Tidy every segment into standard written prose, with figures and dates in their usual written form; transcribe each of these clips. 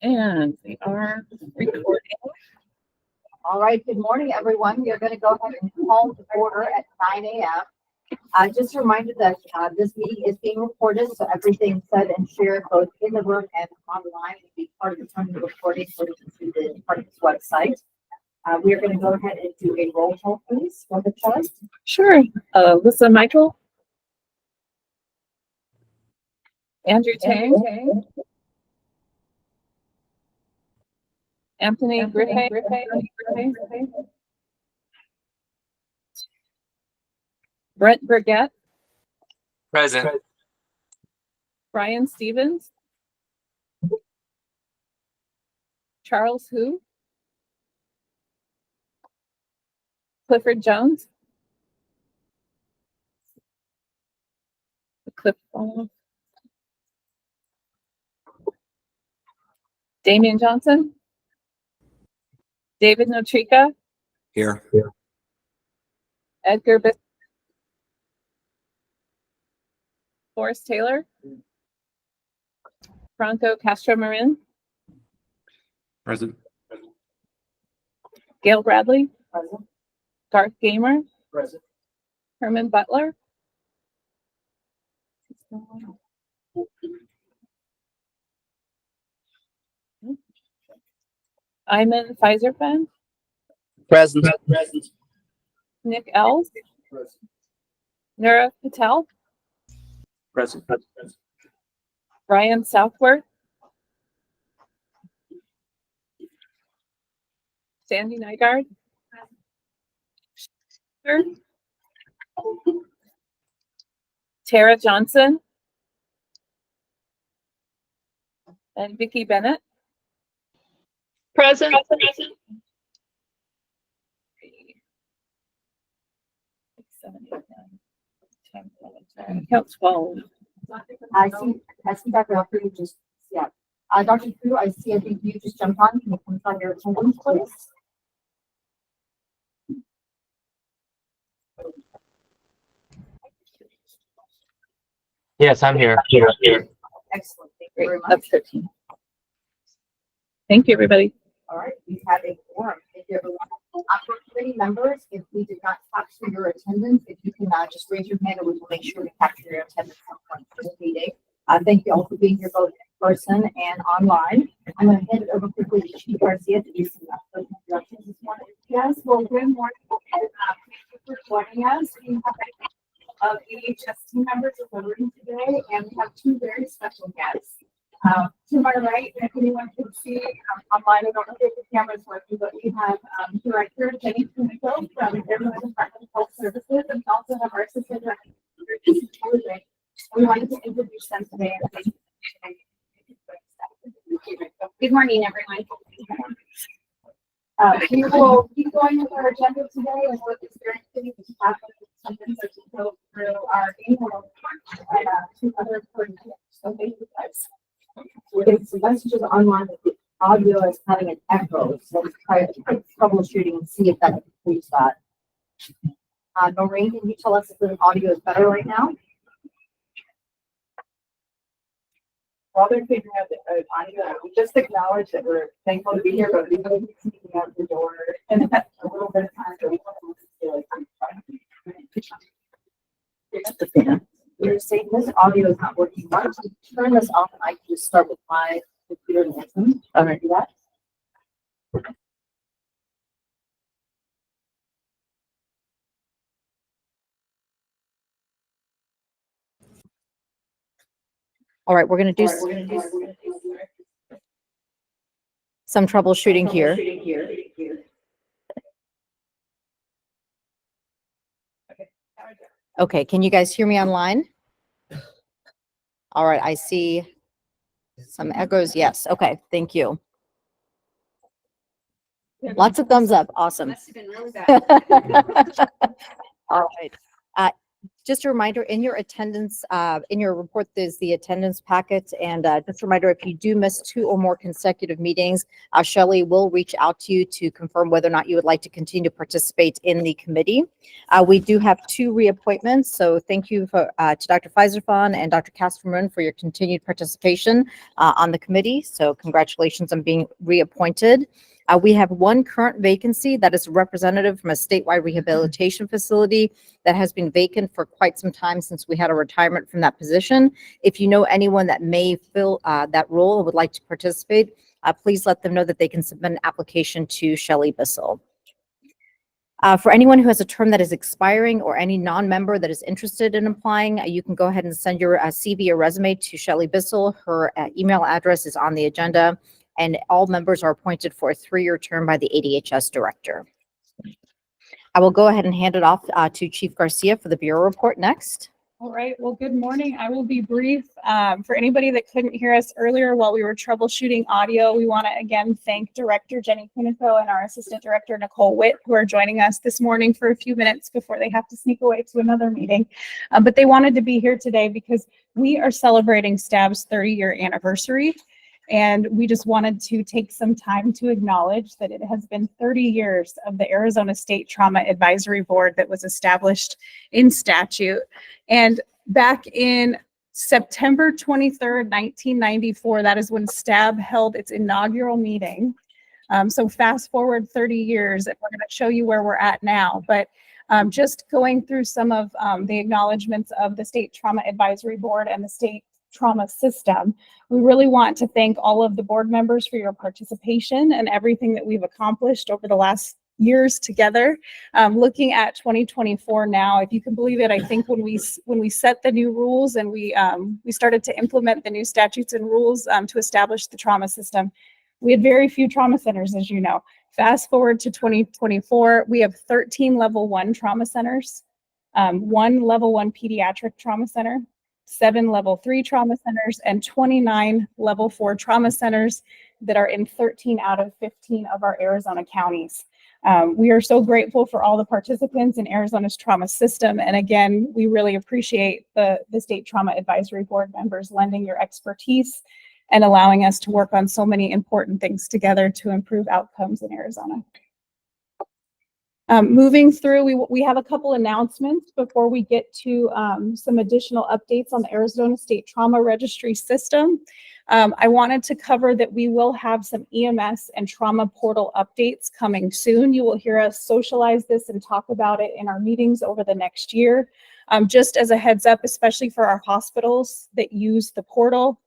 And we are recording. All right, good morning, everyone. We are going to go ahead and call to order at 9 a.m. Just a reminder that this meeting is being recorded, so everything said and shared both in the room and online will be part of the recording so we can see the part of this website. We are going to go ahead and do a roll call, please. Go ahead, Shelley. Sure. Alyssa Michael. Andrew Tang. Anthony Griffey. Brent Burgett. Present. Brian Stevens. Charles Hu. Clifford Jones. Cliff. Damian Johnson. David Notrika. Here. Edgar Bis. Forrest Taylor. Franco Castro Marin. Present. Gail Bradley. Present. Garth Gamer. Present. Herman Butler. Ayman Pfizerfen. Present. Nick Ells. Nura Patel. Present. Brian Southworth. Sandy Nygaard. Tara Johnson. And Vicki Bennett. Present. 7, 8, 9, 10, 11, 12. Count 12. I see Dr. Fu just, yeah. Dr. Fu, I think you just jumped on. Can you confirm your attendance, please? Yes, I'm here. Excellent. Thank you very much. That's 13. Thank you, everybody. All right, we have a quorum. Thank you, everyone. For committee members, if we did not capture your attendance, if you can just raise your hand and we will make sure we capture your attendance at some point for the meeting. Thank you all for being here both in person and online. I'm going to hand it over quickly to Chief Garcia to do some introductions this morning. Yes, well, good morning. Thank you for joining us. We have ADHS team members delivering today, and we have two very special guests. To my right, if anyone can see online, I don't know if the camera's working, but we have Director Jenny Kumiko from Arizona Department of Health Services, and we also have our Assistant Director. We wanted to introduce them today. Good morning, everyone. We will keep going with our agenda today and work experiencing to happen something such as go through our annual report and two other important things. So thank you guys. We're getting some messages online that the audio is having an echo, so let's try to troubleshooting and see if that improves that. Noreen, can you tell us if the audio is better right now? While they're figuring out the audio, we just acknowledge that we're thankful to be here, but we will be sneaking out the door and that's a little bit of time. So we want The fan. You're saying this audio is not working. Why don't you turn this off and I can just start with my computer and listen? I'm gonna do that. All right, we're going to do some troubleshooting here. Okay, can you guys hear me online? All right, I see some echoes. Yes, okay, thank you. Lots of thumbs up. Awesome. Must have been really bad. All right. Just a reminder, in your attendance, in your report, there's the attendance packet. And just a reminder, if you do miss 2 or more consecutive meetings, Shelley will reach out to you to confirm whether or not you would like to continue to participate in the committee. We do have 2 reappointments. So thank you to Dr. Feiserfon and Dr. Casterman for your continued participation on the committee. So congratulations on being reappointed. We have 1 current vacancy that is a representative from a statewide rehabilitation facility that has been vacant for quite some time since we had a retirement from that position. If you know anyone that may fill that role and would like to participate, please let them know that they can submit an application to Shelley Bissell. For anyone who has a term that is expiring or any non-member that is interested in applying, you can go ahead and send your CV or resume to Shelley Bissell. Her email address is on the agenda, and all members are appointed for a 3-year term by the ADHS director. I will go ahead and hand it off to Chief Garcia for the Bureau report next. All right, well, good morning. I will be brief. For anybody that couldn't hear us earlier while we were troubleshooting audio, we want to again thank Director Jenny Cunico and our Assistant Director Nicole Witt, who are joining us this morning for a few minutes before they have to sneak away to another meeting. But they wanted to be here today because we are celebrating STAB's 30-year anniversary. And we just wanted to take some time to acknowledge that it has been 30 years of the Arizona State Trauma Advisory Board that was established in statute. And back in September 23rd, 1994, that is when STAB held its inaugural meeting. So fast forward 30 years, and we're going to show you where we're at now. But just going through some of the acknowledgements of the State Trauma Advisory Board and the state trauma system. We really want to thank all of the board members for your participation and everything that we've accomplished over the last years together. Looking at 2024 now, if you can believe it, I think when we set the new rules and we started to implement the new statutes and rules to establish the trauma system, we had very few trauma centers, as you know. Fast forward to 2024, we have 13 level 1 trauma centers, 1 level 1 pediatric trauma center, 7 level 3 trauma centers, and 29 level 4 trauma centers that are in 13 out of 15 of our Arizona counties. We are so grateful for all the participants in Arizona's trauma system. And again, we really appreciate the State Trauma Advisory Board members lending your expertise and allowing us to work on so many important things together to improve outcomes in Arizona. Moving through, we have a couple announcements before we get to some additional updates on the Arizona State Trauma Registry system. I wanted to cover that we will have some EMS and trauma portal updates coming soon. You will hear us socialize this and talk about it in our meetings over the next year. Just as a heads up, especially for our hospitals that use the portal,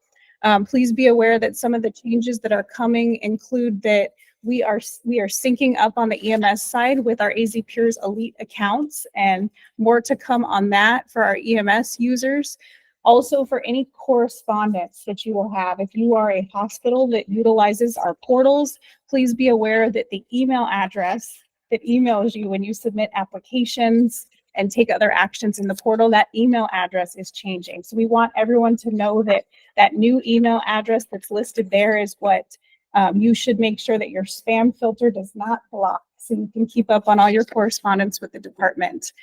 please be aware that some of the changes that are coming include that we are syncing up on the EMS side with our AZ Pures Elite accounts, and more to come on that for our EMS users. Also, for any correspondence that you will have, if you are a hospital that utilizes our portals, please be aware that the email address that emails you when you submit applications and take other actions in the portal, that email address is changing. So we want everyone to know that that new email address that's listed there is what you should make sure that your spam filter does not block, so you can keep up on all your correspondence with the department.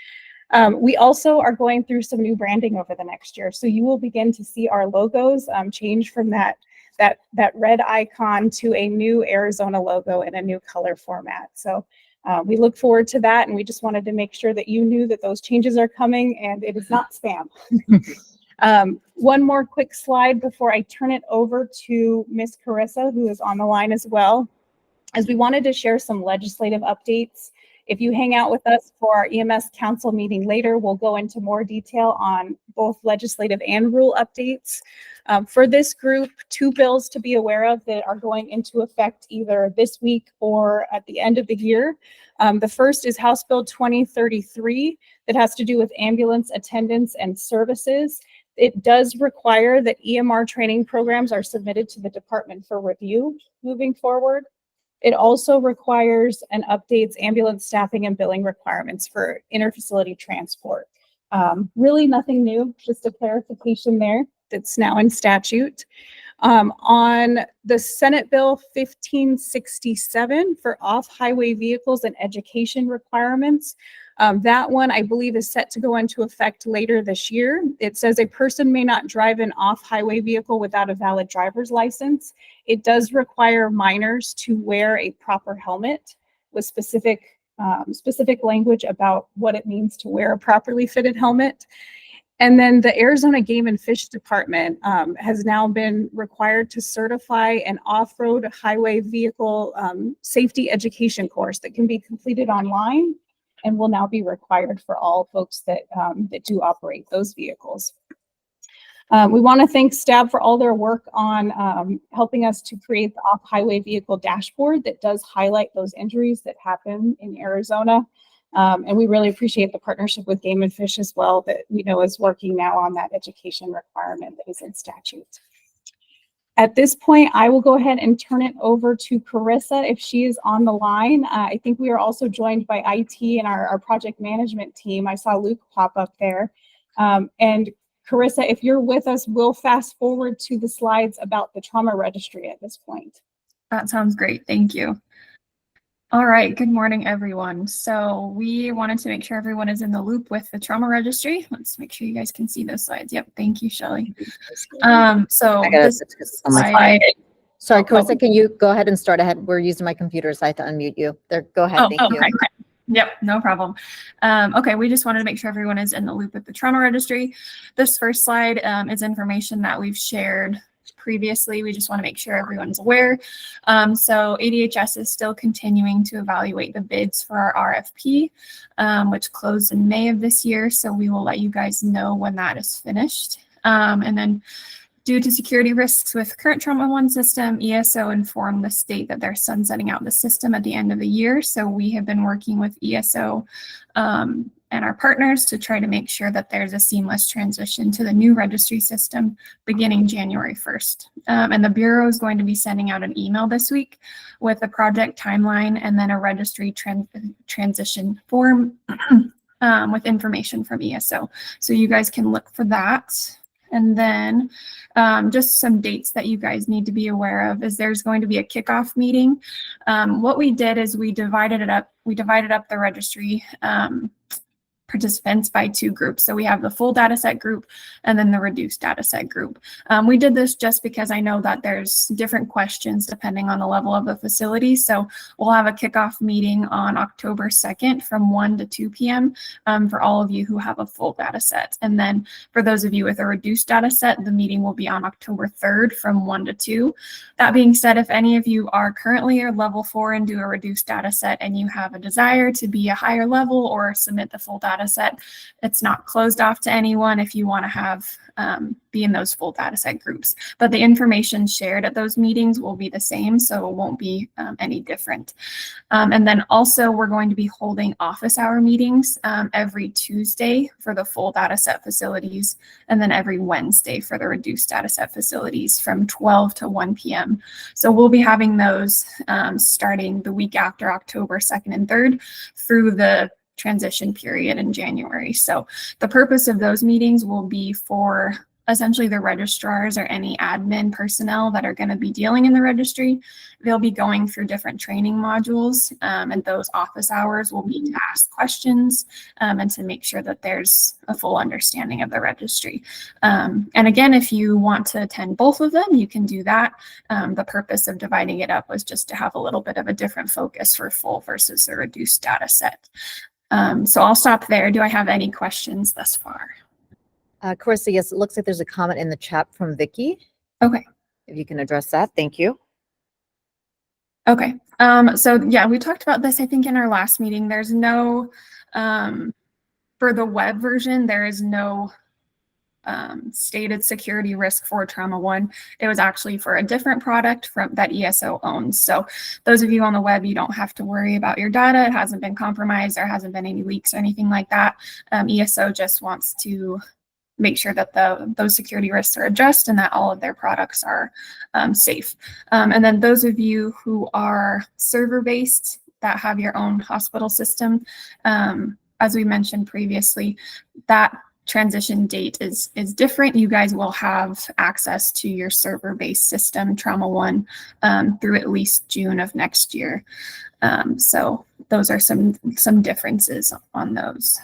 We also are going through some new branding over the next year. So you will begin to see our logos change from that red icon to a new Arizona logo in a new color format. So we look forward to that, and we just wanted to make sure that you knew that those changes are coming and it is not spam. One more quick slide before I turn it over to Ms. Carissa, who is on the line as well, as we wanted to share some legislative updates. If you hang out with us for our EMS council meeting later, we'll go into more detail on both legislative and rule updates. For this group, 2 bills to be aware of that are going into effect either this week or at the end of the year. The first is House Bill 2033 that has to do with ambulance attendance and services. It does require that EMR training programs are submitted to the department for review moving forward. It also requires and updates ambulance staffing and billing requirements for interfacility transport. Really nothing new, just a clarification there that's now in statute. On the Senate Bill 1567 for off-highway vehicles and education requirements, That one, I believe, is set to go into effect later this year. It says a person may not drive an off-highway vehicle without a valid driver's license. It does require minors to wear a proper helmet with specific language about what it means to wear a properly fitted helmet. And then the Arizona Game and Fish Department has now been required to certify an off-road highway vehicle safety education course that can be completed online and will now be required for all folks that do operate those vehicles. We want to thank STAB for all their work on helping us to create the off-highway vehicle dashboard that does highlight those injuries that happen in Arizona. And we really appreciate the partnership with Game and Fish as well, that we know is working now on that education requirement that is in statute. At this point, I will go ahead and turn it over to Carissa if she is on the line. I think we are also joined by IT and our project management team. I saw Luke pop up there. And Carissa, if you're with us, we'll fast forward to the slides about the trauma registry at this point. That sounds great. Thank you. All right. Good morning, everyone. So we wanted to make sure everyone is in the loop with the trauma registry. Let's make sure you guys can see those slides. Yep. Thank you, Shelley. So this slide. Sorry, Carissa, can you go ahead and start ahead? We're using my computer, so I have to unmute you. There, go ahead. Thank you. Okay. Yep, no problem. Okay, we just wanted to make sure everyone is in the loop with the trauma registry. This first slide is information that we've shared previously. We just want to make sure everyone's aware. So ADHS is still continuing to evaluate the bids for our RFP, which closed in May of this year. So we will let you guys know when that is finished. And then due to security risks with current Trauma One system, ESO informed the state that they're sunsetting out the system at the end of the year. So we have been working with ESO and our partners to try to make sure that there's a seamless transition to the new registry system beginning January 1st. And the Bureau is going to be sending out an email this week with a project timeline and then a registry transition form with information from ESO. So you guys can look for that. And then just some dates that you guys need to be aware of is there's going to be a kickoff meeting. What we did is we divided it up. We divided up the registry participants by two groups. So we have the full data set group and then the reduced data set group. We did this just because I know that there's different questions depending on the level of the facility. So we'll have a kickoff meeting on October 2nd from 1 to 2 p.m. For all of you who have a full data set. And then for those of you with a reduced data set, the meeting will be on October 3rd from 1 to 2. That being said, if any of you are currently a level 4 and do a reduced data set and you have a desire to be a higher level or submit the full data set, it's not closed off to anyone if you want to have be in those full data set groups. But the information shared at those meetings will be the same, so it won't be any different. And then also we're going to be holding office hour meetings every Tuesday for the full data set facilities, and then every Wednesday for the reduced data set facilities from 12 to 1 p.m. So we'll be having those starting the week after October 2nd and 3rd through the transition period in January. So the purpose of those meetings will be for essentially the registrars or any admin personnel that are going to be dealing in the registry. They'll be going through different training modules, and those office hours will be to ask questions and to make sure that there's a full understanding of the registry. And again, if you want to attend both of them, you can do that. The purpose of dividing it up was just to have a little bit of a different focus for full versus the reduced data set. So I'll stop there. Do I have any questions thus far? Carissa, yes, it looks like there's a comment in the chat from Vicky. Okay. If you can address that, thank you. Okay. So yeah, we talked about this, I think, in our last meeting. There's no, for the web version, there is no stated security risk for Trauma One. It was actually for a different product from that ESO owns. So those of you on the web, you don't have to worry about your data. It hasn't been compromised. There hasn't been any leaks or anything like that. ESO just wants to make sure that those security risks are addressed and that all of their products are safe. And then those of you who are server-based that have your own hospital system, as we mentioned previously, that transition date is different. You guys will have access to your server-based system, Trauma One, through at least June of next year. So those are some differences on those.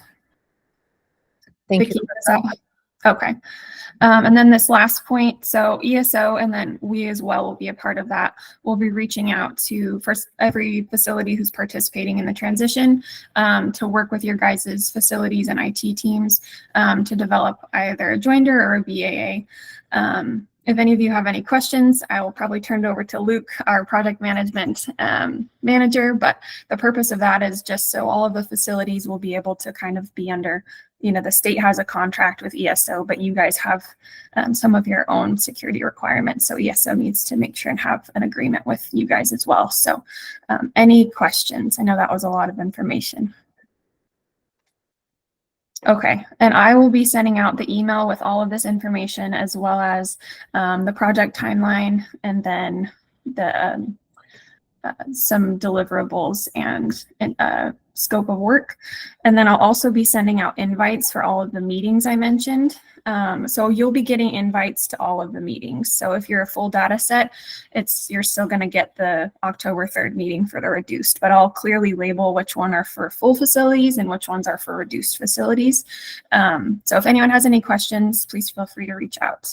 Thank Vicki, you. does that- Okay. And then this last point, so ESO and then we as well will be a part of that. We'll be reaching out to first every facility who's participating in the transition to work with your guys' facilities and IT teams to develop either a joinder or a BAA. If any of you have any questions, I will probably turn it over to Luke, our project management manager, but the purpose of that is just so all of the facilities will be able to kind of be under, you know, the state has a contract with ESO, but you guys have some of your own security requirements. So ESO needs to make sure and have an agreement with you guys as well. So any questions? I know that was a lot of information. Okay, and I will be sending out the email with all of this information as well as the project timeline and then the some deliverables and scope of work. And then I'll also be sending out invites for all of the meetings I mentioned. So you'll be getting invites to all of the meetings. So if you're a full data set, you're still going to get the October 3rd meeting for the reduced, but I'll clearly label which one are for full facilities and which ones are for reduced facilities. So if anyone has any questions, please feel free to reach out.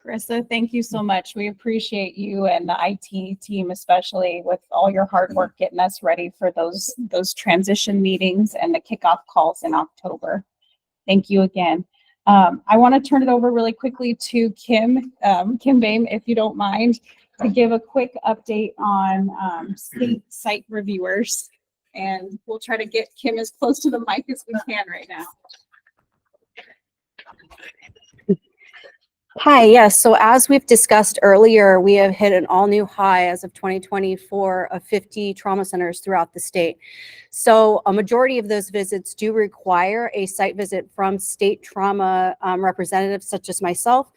Carissa, thank you so much. We appreciate you and the IT team, especially with all your hard work getting us ready for those transition meetings and the kickoff calls in October. Thank you again. I want to turn it over really quickly to Kim Boehm, if you don't mind, to give a quick update on state site reviewers. And we'll try to get Kim as close to the mic as we can right now. Hi, yes. So as we've discussed earlier, we have hit an all-new high as of 2024 of 50 trauma centers throughout the state. So a majority of those visits do require a site visit from state trauma representatives such as myself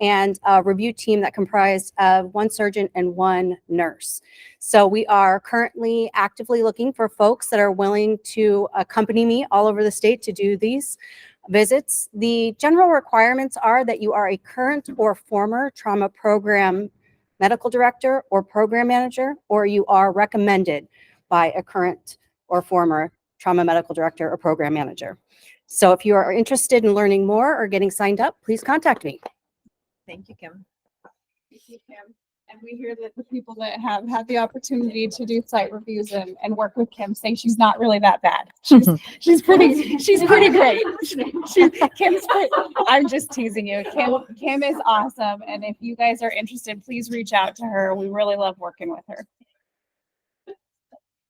and a review team that comprised of one surgeon and one nurse. So we are currently actively looking for folks that are willing to accompany me all over the state to do these visits. The general requirements are that you are a current or former trauma program medical director or program manager, or you are recommended by a current or former trauma medical director or program manager. So if you are interested in learning more or getting signed up, please contact me. Thank you, Kim. Thank you, Kim. And we hear that the people that have had the opportunity to do site reviews and work with Kim say she's not really that bad. She's pretty great. I'm just teasing you. Kim is awesome. And if you guys are interested, please reach out to her. We really love working with her.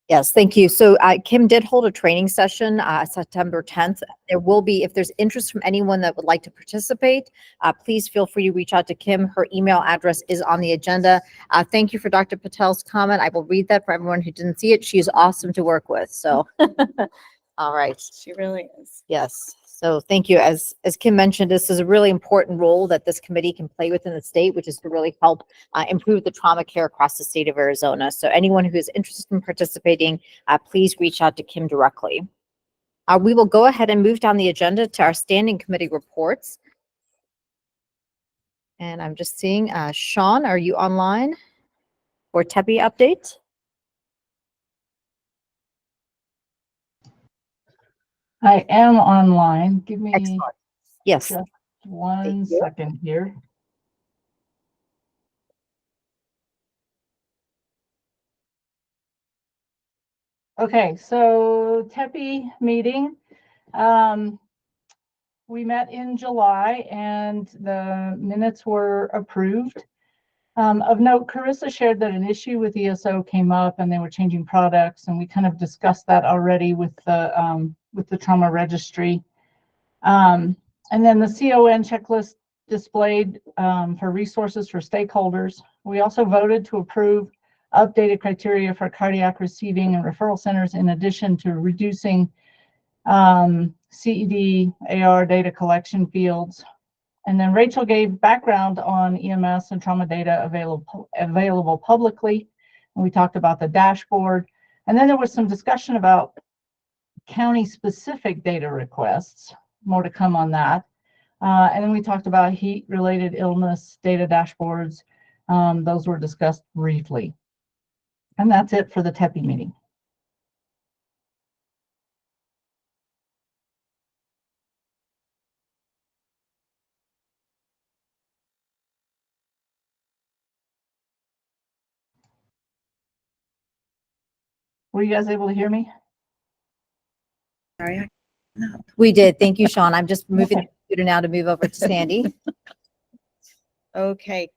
Yes, thank you. So Kim did hold a training session September 10th. There will be, if there's interest from anyone that would like to participate, please feel free to reach out to Kim. Her email address is on the agenda. Thank you for Dr. Patel's comment. I will read that for everyone who didn't see it. She's awesome to work with. So, all right. She really is. Yes. So thank you. As Kim mentioned, this is a really important role that this committee can play within the state, which is to really help improve the trauma care across the state of Arizona. So anyone who is interested in participating, please reach out to Kim directly. We will go ahead and move down the agenda to our standing committee reports. And I'm just seeing, Sean, are you online for TEPI update? I am online. Give me Excellent. Yes. just one Thank you. second here. Okay, so TEPI meeting. We met in July and the minutes were approved. Of note, Carissa shared that an issue with ESO came up and they were changing products, and we kind of discussed that already with the trauma registry. And then the CON checklist displayed for resources for stakeholders. We also voted to approve updated criteria for cardiac receiving and referral centers, in addition to reducing CED, AR data collection fields. And then Rachel gave background on EMS and trauma data available publicly. And we talked about the dashboard. And then there was some discussion about county-specific data requests. More to come on that. And then we talked about heat-related illness data dashboards. Those were discussed briefly. And that's it for the TEPI meeting. Were you guys able to hear me? We did. Thank you, Sean. I'm just moving the computer now to move over to Sandy. Okay.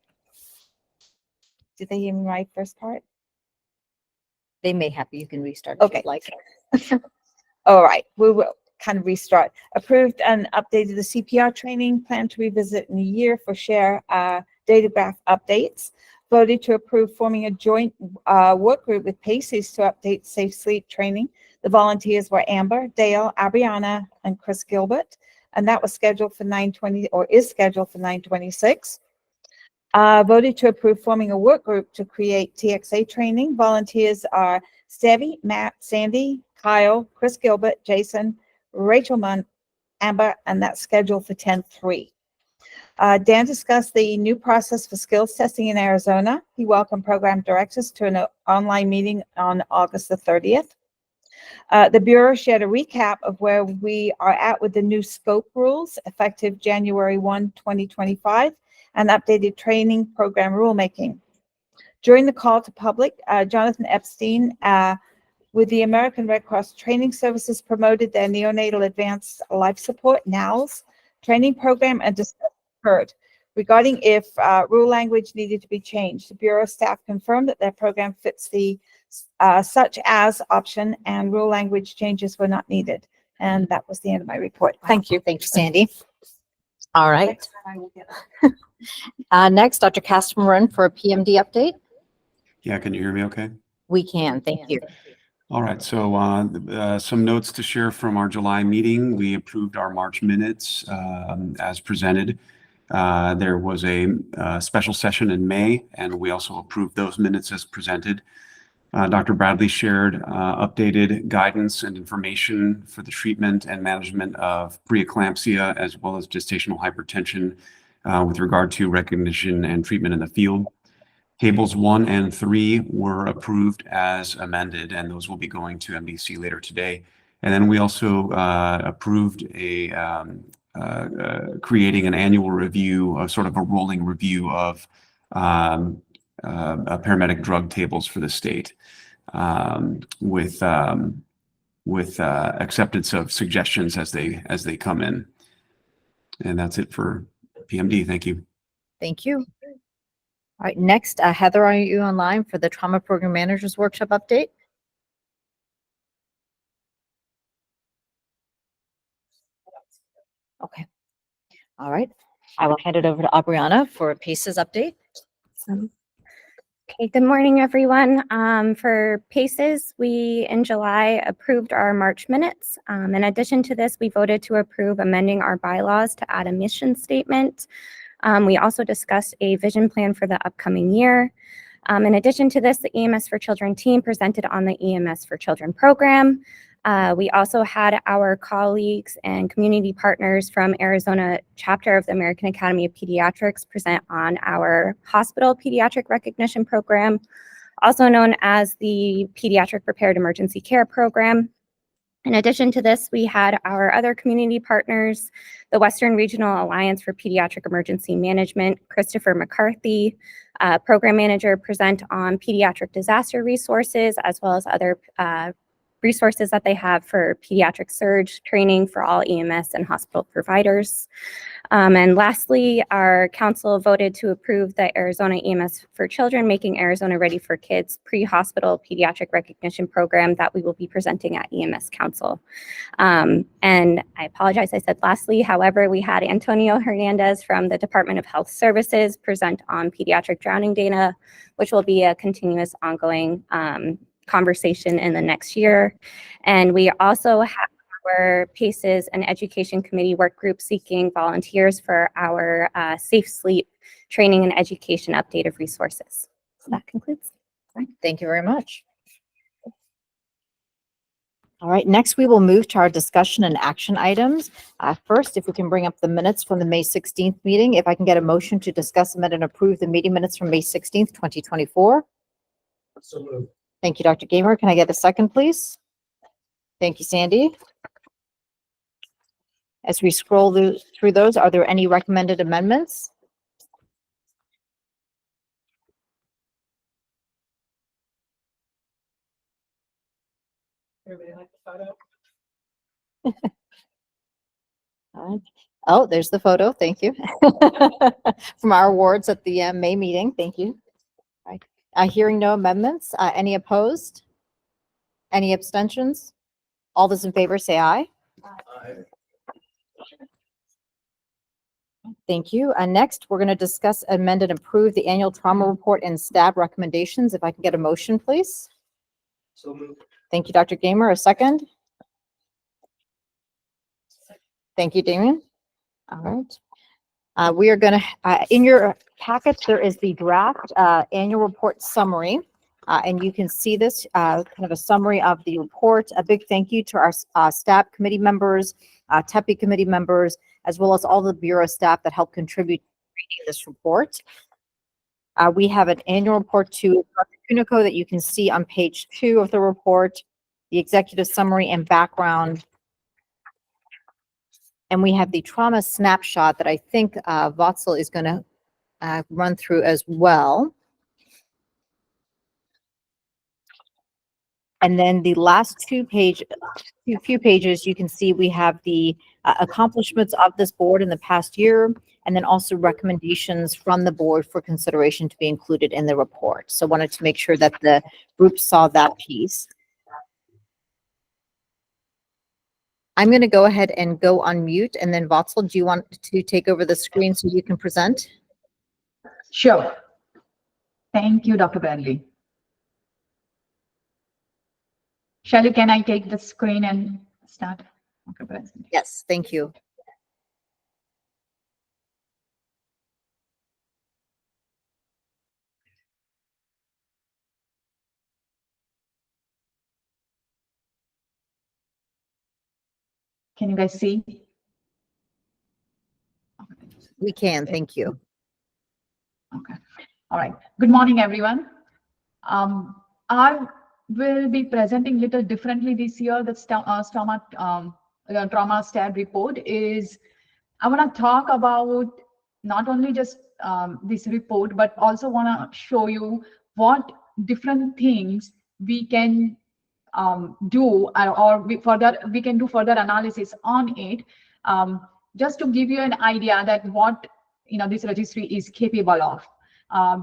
Did they hear me right first part? They may have. You can restart. if you'd Okay. Like. All right, we will kind of restart. Approved and updated the CPR training, plan to revisit in a year for share data graph updates. Voted to approve forming a joint work group with PACES to update safe sleep training. The volunteers were Amber, Dale, Abriana, and Chris Gilbert, and that was scheduled for 9/20 or is scheduled for 9/26. Voted to approve forming a work group to create TXA training. Volunteers are Stevie, Matt, Sandy, Kyle, Chris Gilbert, Jason, Rachel Munn, Amber, and that's scheduled for 10/3. Dan discussed the new process for skills testing in Arizona. He welcomed program directors to an online meeting on August the 30th. The Bureau shared a recap of where we are at with the new scope rules effective January 1, 2025, and updated training program rulemaking. During the call to public, Jonathan Epstein with the American Red Cross Training Services promoted their neonatal advanced life support NALS training program and discussed heard regarding if rule language needed to be changed. The Bureau staff confirmed that their program fits the such as option and rule language changes were not needed. And that was the end of my report. Thank you. Thank you, Sandy. All right. Next, Dr. Castamarun for a PMD update. Yeah, can you hear me okay? We can. Thank you. All right, so some notes to share from our July meeting. We approved our March minutes as presented. There was a special session in May, and we also approved those minutes as presented. Dr. Bradley shared updated guidance and information for the treatment and management of preeclampsia as well as gestational hypertension with regard to recognition and treatment in the field. Tables 1 and 3 were approved as amended, and those will be going to MDC later today. And then we also approved creating an annual review, sort of a rolling review of paramedic drug tables for the state with acceptance of suggestions as they come in. And that's it for PMD. Thank you. Thank you. All right, next, Heather, are you online for the Trauma Program Managers Workshop update? Okay. All right. I will hand it over to Abriana for a PACES update. Okay, good morning, everyone. For PACES, we in July approved our March minutes. In addition to this, we voted to approve amending our bylaws to add a mission statement. We also discussed a vision plan for the upcoming year. In addition to this, the EMS for Children team presented on the EMS for Children program. We also had our colleagues and community partners from Arizona chapter of the American Academy of Pediatrics present on our hospital pediatric recognition program, also known as the Pediatric Prepared Emergency Care Program. In addition to this, we had our other community partners, the Western Regional Alliance for Pediatric Emergency Management, Christopher McCarthy, program manager, present on pediatric disaster resources, as well as other resources that they have for pediatric surge training for all EMS and hospital providers. And lastly, our council voted to approve the Arizona EMS for Children, Making Arizona Ready for Kids pre-hospital pediatric recognition program that we will be presenting at EMS Council. And I apologize, I said lastly, however, we had Antonio Hernandez from the Department of Health Services present on pediatric drowning data, which will be a continuous ongoing conversation in the next year. And we also have our PACES and Education Committee work group seeking volunteers for our safe sleep training and education update of resources. So that concludes. Thank you very much. All right, next we will move to our discussion and action items. First, if we can bring up the minutes from the May 16th meeting, if I can get a motion to discuss, amend, and approve the meeting minutes from May 16th, 2024. So moved. Thank you, Dr. Gamer. Can I get a second, please? Thank you, Sandy. As we scroll through those, are there any recommended amendments? Everybody like the photo? All right. Oh, there's the photo. Thank you. From our awards at the May meeting. Thank you. All right. Hearing no amendments, any opposed? Any abstentions? All those in favor say aye. Thank you. Next, we're going to discuss, amend, and approve the annual trauma report and STAB recommendations. If I can get a motion, please. So moved. Thank you, Dr. Gamer. A second? Thank you, Damien. All right. We are going to, in your packets, there is the draft annual report summary. And you can see this kind of a summary of the report. A big thank you to our STAB committee members, TEPI committee members, as well as all the Bureau staff that helped contribute to reading this report. We have an annual report to Dr. Kuniko that you can see on page 2 of the report, the executive summary and background. And we have the trauma snapshot that I think Vatsal is going to run through as well. And then the last few pages, you can see we have the accomplishments of this board in the past year, and then also recommendations from the board for consideration to be included in the report. So wanted to make sure that the group saw that piece. I'm going to go ahead and go on mute, and then Vatsal, do you want to take over the screen so you can present? Sure. Thank you, Dr. Bradley. Shelley, can I take the screen and start? Okay, present. Yes, thank you. Can you guys see? We can, thank you. Okay. All right. Good morning, everyone. I will be presenting a little differently this year. The trauma STAB report is, I want to talk about not only just this report, but also want to show you what different things we can do, or we can do further analysis on it, just to give you an idea that what this registry is capable of.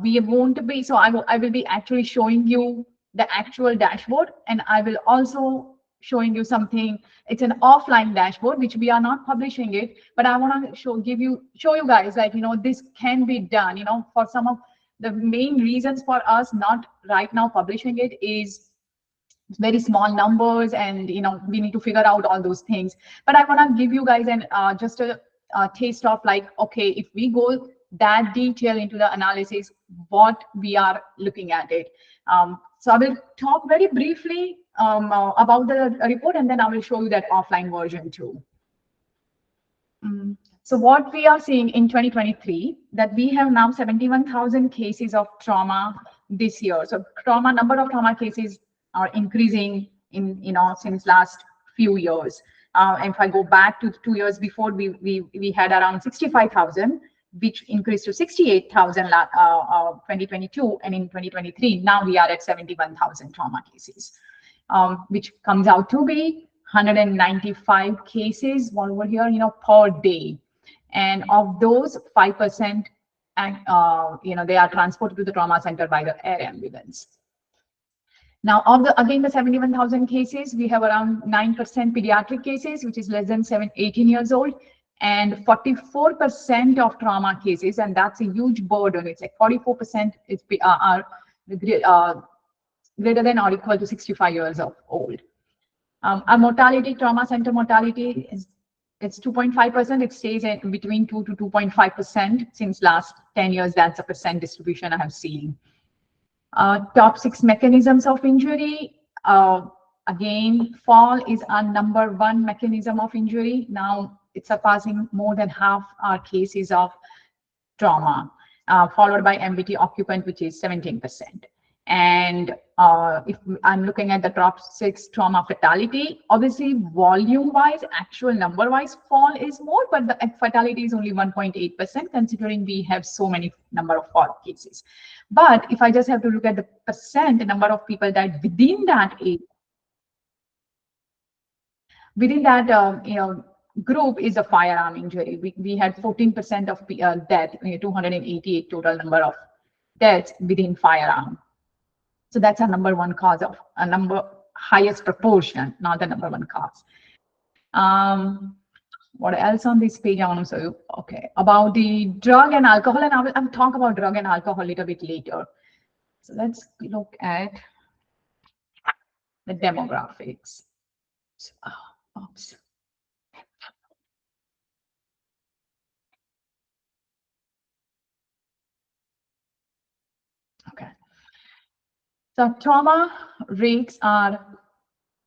We won't be, so I will be actually showing you the actual dashboard, and I will also showing you something. It's an offline dashboard which we are not publishing it, but I want to show you guys like this can be done. For some of the main reasons for us not right now publishing it is very small numbers, and we need to figure out all those things. But I want to give you guys an just a taste of like, okay, if we go that detail into the analysis, what we are looking at it. So I will talk very briefly about the report, and then I will show you that offline version too. So what we are seeing in 2023, that we have now 71,000 cases of trauma this year. So number of trauma cases are increasing in since last few years. And if I go back to 2 years before, we had around 65,000, which increased to 68,000 2022, and in 2023 now we are at 71,000 trauma cases, which comes out to be 195 cases over here, per day. And of those, 5%, they are transported to the trauma center by the air ambulance. Now, again, the 71,000 cases, we have around 9% pediatric cases, which is less than 18 years old, and 44% of trauma cases, and that's a huge burden. It's like 44% are greater than or equal to 65 years old. Our mortality, trauma center mortality, it's 2.5%. It stays in between 2 to 2.5% since last 10 years. That's a percent distribution I have seen. Top 6 mechanisms of injury. Again, fall is our #1 mechanism of injury. Now it's surpassing more than half our cases of trauma, followed by MBT occupant, which is 17%. And if I'm looking at the top 6 trauma fatality, obviously volume wise, actual number wise fall is more, but the fatality is only 1.8% considering we have so many number of fall cases. But if I just have to look at the percent number of people that within that age, within that group is a firearm injury. We had 14% of death, 288 total number of deaths within firearm. So that's a number one cause of highest proportion, not the number one cause. What else on this page I want to show you? Okay, about the drug and alcohol, and I'll talk about drug and alcohol a little bit later. So let's look at the demographics. Oops. Okay. So trauma rates are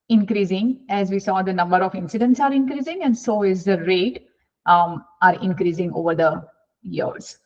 increasing. As we saw, the number of incidents are increasing, and so is the rate are increasing over the years.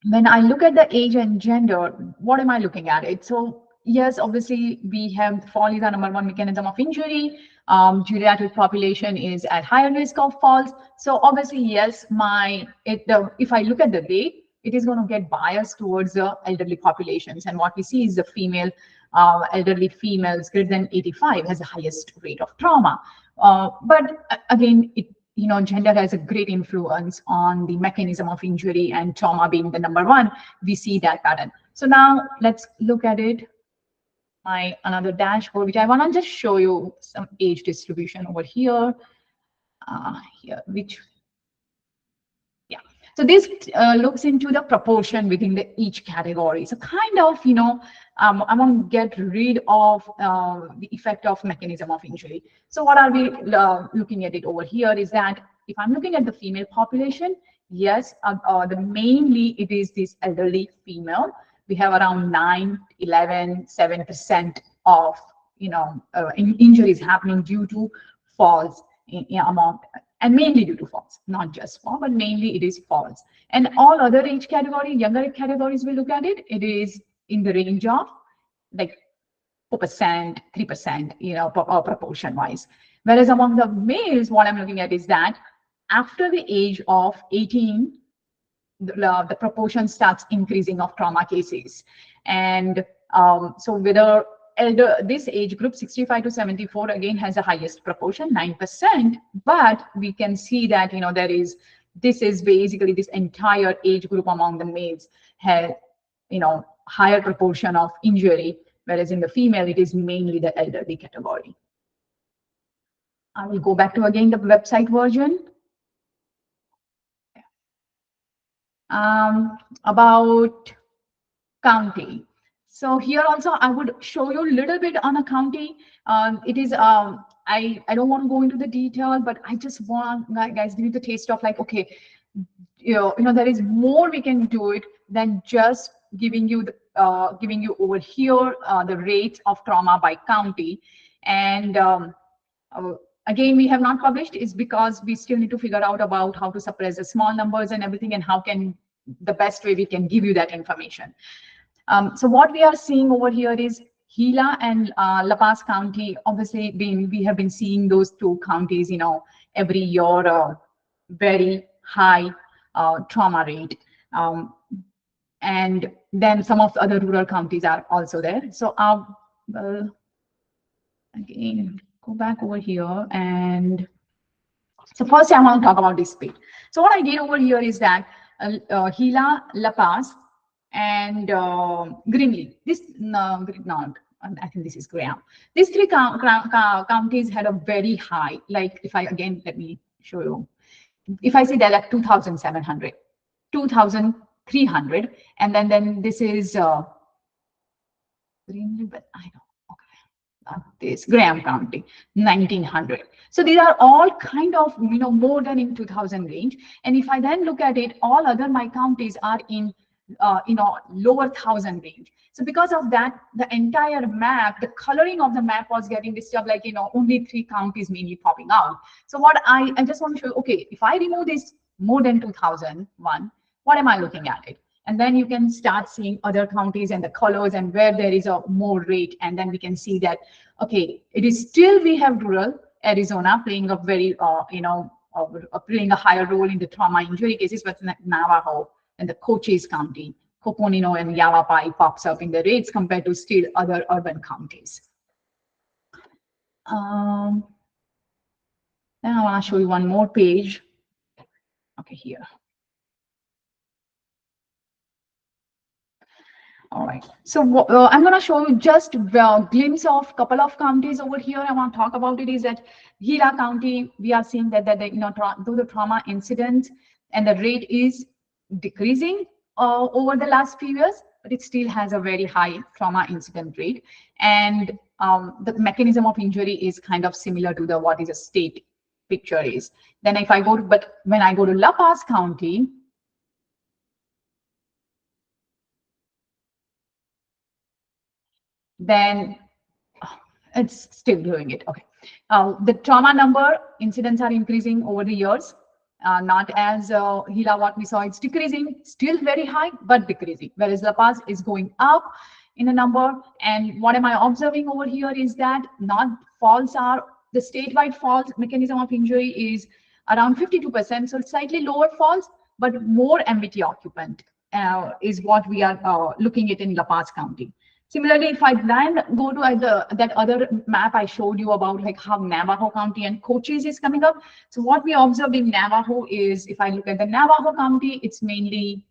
When I look at the age and gender, what am I looking at it? So yes, obviously we have fall is the number one mechanism of injury. Geriatric population is at higher risk of falls. So obviously, yes, if I look at the rate, it is going to get biased towards the elderly populations. And what we see is the female, elderly females greater than 85 has the highest rate of trauma. But again, gender has a great influence on the mechanism of injury, and trauma being the number one, we see that pattern. So now let's look at it. Another dashboard, which I want to just show you some age distribution over here. So this looks into the proportion within each category. So kind of, I want to get rid of the effect of mechanism of injury. So what are we looking at it over here is that if I'm looking at the female population, yes, mainly it is this elderly female. We have around 7% of injuries happening due to falls and mainly due to falls, not just fall, but mainly it is falls. And all other age category, younger categories, we look at it, it is in the range of like 4%, 3%, proportion wise. Whereas among the males, what I'm looking at is that after the age of 18, the proportion starts increasing of trauma cases. And so whether this age group 65 to 74 again has the highest proportion, 9%, but we can see that this is basically this entire age group among the males has higher proportion of injury, whereas in the female it is mainly the elderly category. I will go back to again the website version. About county. So here also I would show you a little bit on a county. It is I don't want to go into the detail, but I just want guys give you the taste of like, okay, there is more we can do it than just giving you over here the rates of trauma by county. And again, we have not published is because we still need to figure out about how to suppress the small numbers and everything, and how can the best way we can give you that information. So what we are seeing over here is Gila and La Paz County. Obviously, we have been seeing those two counties, every year, very high trauma rate. And then some of the other rural counties are also there. So again, go back over here. And so first I want to talk about this speed. So what I did over here is that Gila, La Paz, and Greenlee. I think this is Graham. These three counties had a very high, like let me show you. If I say they're like 2,700, 2,300, and then this is Greenlee, but I don't. This Graham County, 1,900. So these are all kind of more than in 2,000 range. And if I then look at it, all other my counties are in lower 1,000 range. So because of that, the entire map, the coloring of the map was getting disturbed, like only 3 counties mainly popping out. So what I just want to show you, okay, if I remove this more than 2,001, what am I looking at it? And then you can start seeing other counties and the colors and where there is a more rate. And then we can see that, okay, it is still, we have rural Arizona playing a very, playing a higher role in the trauma injury cases, but Navajo and the Cochise County, Coconino and Yavapai pops up in the rates compared to still other urban counties. Now I want to show you one more page. Okay, here. All right, so I'm going to show you just a glimpse of couple of counties over here. I want to talk about it is that Gila County, we are seeing that through the trauma incident and the rate is decreasing over the last few years, but it still has a very high trauma incident rate. And the mechanism of injury is kind of similar to what is a state picture is. Then if I go to, but when I go to La Paz County, then it's still doing it. Okay. The trauma number incidents are increasing over the years. Not as Gila, what we saw, it's decreasing, still very high, but decreasing. Whereas La Paz is going up in a number. And what am I observing over here is that falls are, the statewide falls mechanism of injury is around 52%. So it's slightly lower falls, but more MVT occupant is what we are looking at in La Paz County. Similarly, if I then go to that other map I showed you about like how Navajo County and Cochise is coming up. So what we observed in Navajo is, if I look at the Navajo County, it's mainly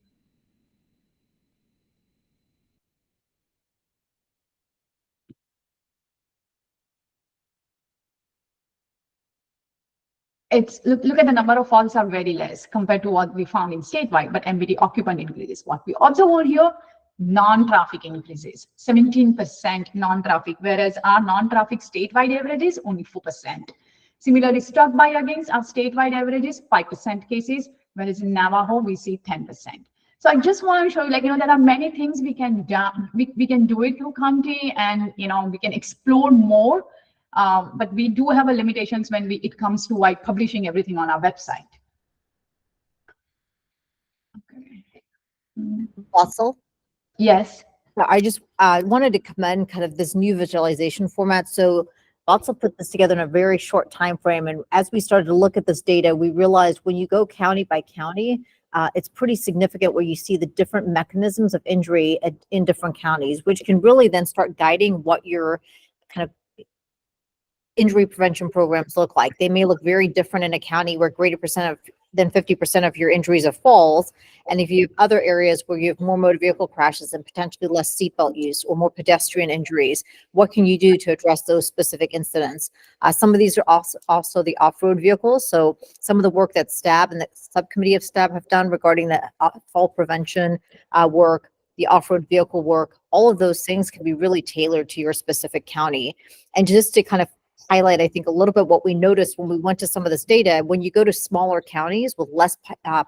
look at the number of falls are very less compared to what we found in statewide, but MVT occupant increases. What we observe over here, non-traffic increases, 17% non-traffic, whereas our non-traffic statewide average is only 4%. Similarly, struck by against our statewide average is 5% cases, whereas in Navajo we see 10%. So I just want to show you, there are many things we can do. We can do it through county, and we can explore more. But we do have a limitations when it comes to publishing everything on our website. Okay. Fossil. Yes. I just wanted to commend kind of this new visualization format. So Fossil put this together in a very short time frame. And as we started to look at this data, we realized when you go county by county, it's pretty significant where you see the different mechanisms of injury in different counties, which can really then start guiding what your kind of injury prevention programs look like. They may look very different in a county where greater than 50% of your injuries are falls. And if you have other areas where you have more motor vehicle crashes and potentially less seatbelt use or more pedestrian injuries, what can you do to address those specific incidents? Some of these are also the off-road vehicles. So some of the work that STAB and the subcommittee of STAB have done regarding the fall prevention work, the off-road vehicle work, all of those things can be really tailored to your specific county. And just to kind of highlight, I think, a little bit what we noticed when we went to some of this data, when you go to smaller counties with less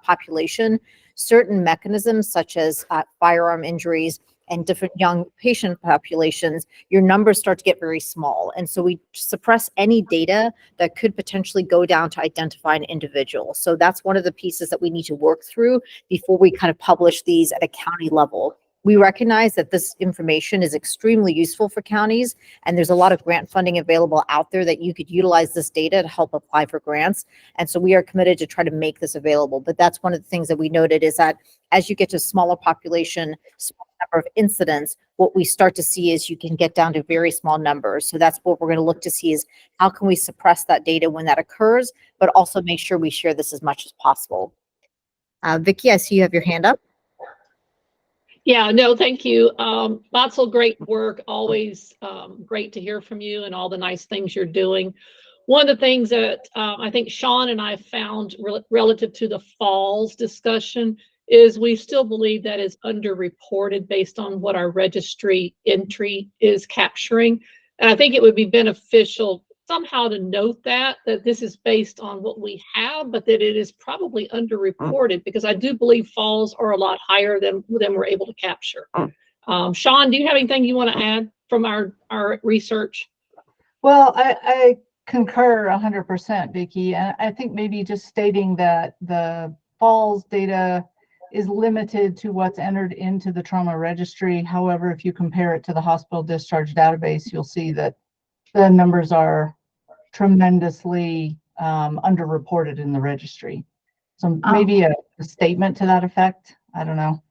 population, certain mechanisms such as firearm injuries and different young patient populations, your numbers start to get very small. And so we suppress any data that could potentially go down to identify an individual. So that's one of the pieces that we need to work through before we kind of publish these at a county level. We recognize that this information is extremely useful for counties, and there's a lot of grant funding available out there that you could utilize this data to help apply for grants. And so we are committed to try to make this available. But that's one of the things that we noted is that as you get to smaller population, small number of incidents, what we start to see is you can get down to very small numbers. So that's what we're going to look to see is how can we suppress that data when that occurs, but also make sure we share this as much as possible. Vicki, I see you have your hand up. Yeah, no, thank you. Lots of great work. Always great to hear from you and all the nice things you're doing. One of the things that I think Sean and I found relative to the falls discussion is we still believe that is underreported based on what our registry entry is capturing. And I think it would be beneficial somehow to note that this is based on what we have, but that it is probably underreported because I do believe falls are a lot higher than we're able to capture. Sean, do you have anything you want to add from our research? Well, I concur 100%, Vicki. And I think maybe just stating that the falls data is limited to what's entered into the trauma registry. However, if you compare it to the hospital discharge database, you'll see that the numbers are tremendously underreported in the registry. So maybe a statement to that effect. I don't know.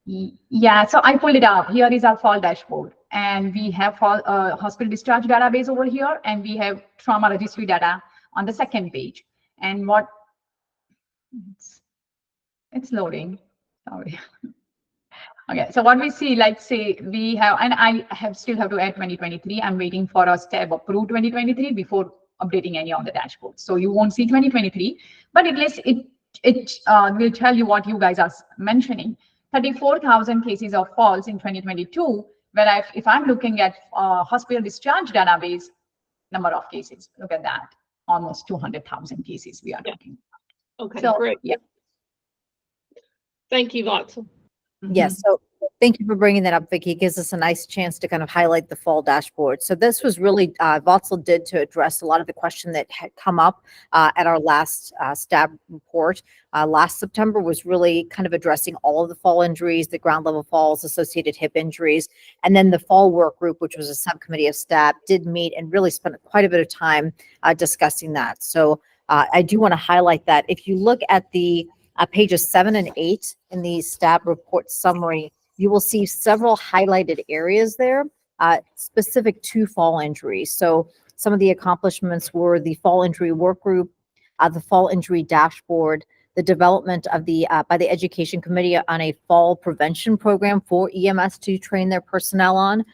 Yeah, so I pulled it up. Here is our fall dashboard, and we have hospital discharge database over here, and we have trauma registry data on the second page. And what it's loading. Sorry. Okay, so what we see, like say we have, and I have still have to add 2023. I'm waiting for a step approved 2023 before updating any of the dashboards. So you won't see 2023, but at least it will tell you what you guys are mentioning. 34,000 cases of falls in 2022. Where if I'm looking at hospital discharge database, number of cases, look at that, almost 200,000 cases we are talking. Okay, So, great. yeah. Thank you, Vatsal. Yes, so thank you for bringing that up, Vicki. It gives us a nice chance to kind of highlight the fall dashboard. So this was really, Vatsal did to address a lot of the question that had come up at our last STAB report. Last September was really kind of addressing all of the fall injuries, the ground level falls, associated hip injuries. And then the fall work group, which was a subcommittee of STAB, did meet and really spent quite a bit of time discussing that. So I do want to highlight that. If you look at the pages 7 and 8 in the STAB report summary, you will see several highlighted areas there specific to fall injuries. So some of the accomplishments were the fall injury work group, the fall injury dashboard, the development of the by the education committee on a fall prevention program for EMS to train their personnel on.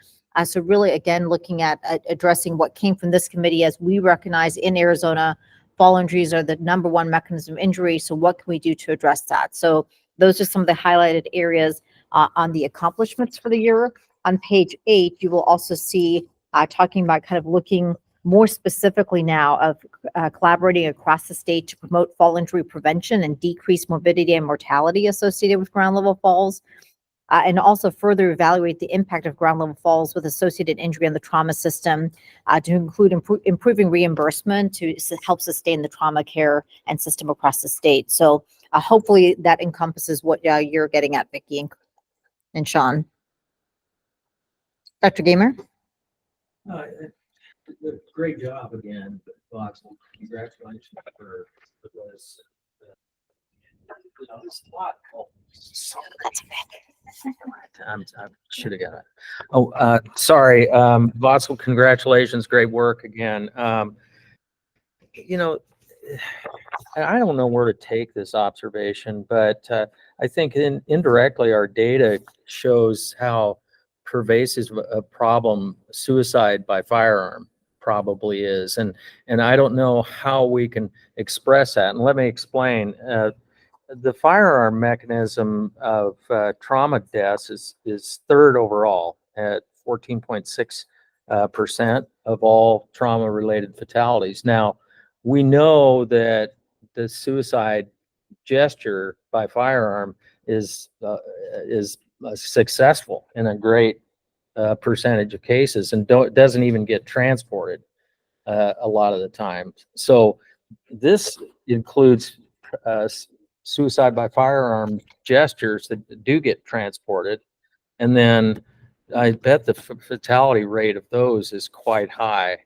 So really, again, looking at addressing what came from this committee, as we recognize in Arizona, fall injuries are the #1 mechanism of injury. So what can we do to address that? So those are some of the highlighted areas on the accomplishments for the year. On page 8, you will also see talking about kind of looking more specifically now of collaborating across the state to promote fall injury prevention and decrease morbidity and mortality associated with ground level falls. And also further evaluate the impact of ground level falls with associated injury on the trauma system, to include improving reimbursement to help sustain the trauma care and system across the state. So hopefully that encompasses what you're getting at, Vicki and Sean. Dr. Gamer? Great job again, Fox. Congratulations for this. That's okay. I should have got it. Oh, sorry. Vatsal, congratulations. Great work again. You know, I don't know where to take this observation, but I think indirectly our data shows how pervasive a problem suicide by firearm probably is. And I don't know how we can express that. And let me explain. The firearm mechanism of trauma deaths is third overall at 14.6% of all trauma-related fatalities. Now, we know that the suicide gesture by firearm is successful in a great percentage of cases and doesn't even get transported a lot of the time. So this includes suicide by firearm gestures that do get transported. And then I bet the fatality rate of those is quite high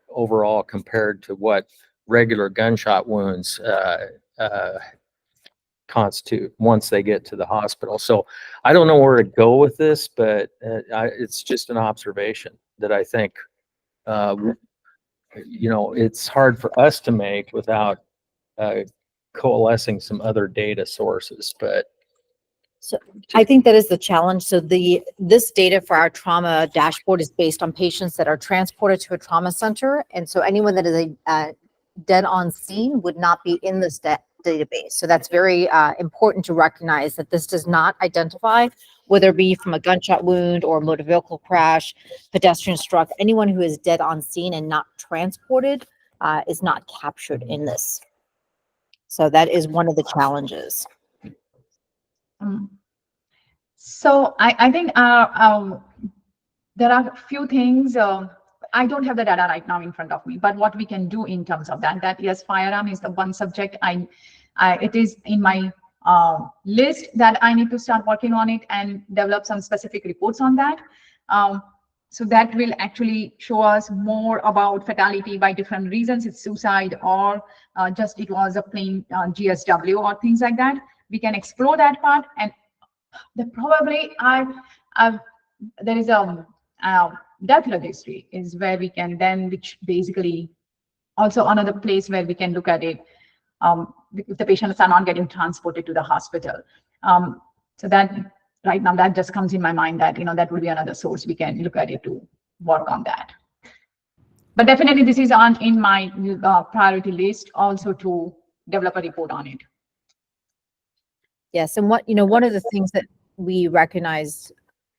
overall compared to what regular gunshot wounds constitute once they get to the hospital. So I don't know where to go with this, but it's just an observation that I think, it's hard for us to make without coalescing some other data sources, but So I think that is the challenge. So this data for our trauma dashboard is based on patients that are transported to a trauma center. And so anyone that is a dead on scene would not be in this database. So that's very important to recognize that this does not identify whether it be from a gunshot wound or a motor vehicle crash, pedestrian struck, anyone who is dead on scene and not transported is not captured in this. So that is one of the challenges. So I think there are a few things. I don't have the data right now in front of me, but what we can do in terms of that yes, firearm is the one subject. It is in my list that I need to start working on it and develop some specific reports on that. So that will actually show us more about fatality by different reasons. It's suicide or just it was a plain GSW or things like that. We can explore that part, and probably there is a death registry is where we can then, which basically also another place where we can look at it if the patients are not getting transported to the hospital. So that right now that just comes in my mind that that would be another source we can look at it to work on that. But definitely this is in my priority list also to develop a report on it. Yes, and one of the things that we recognized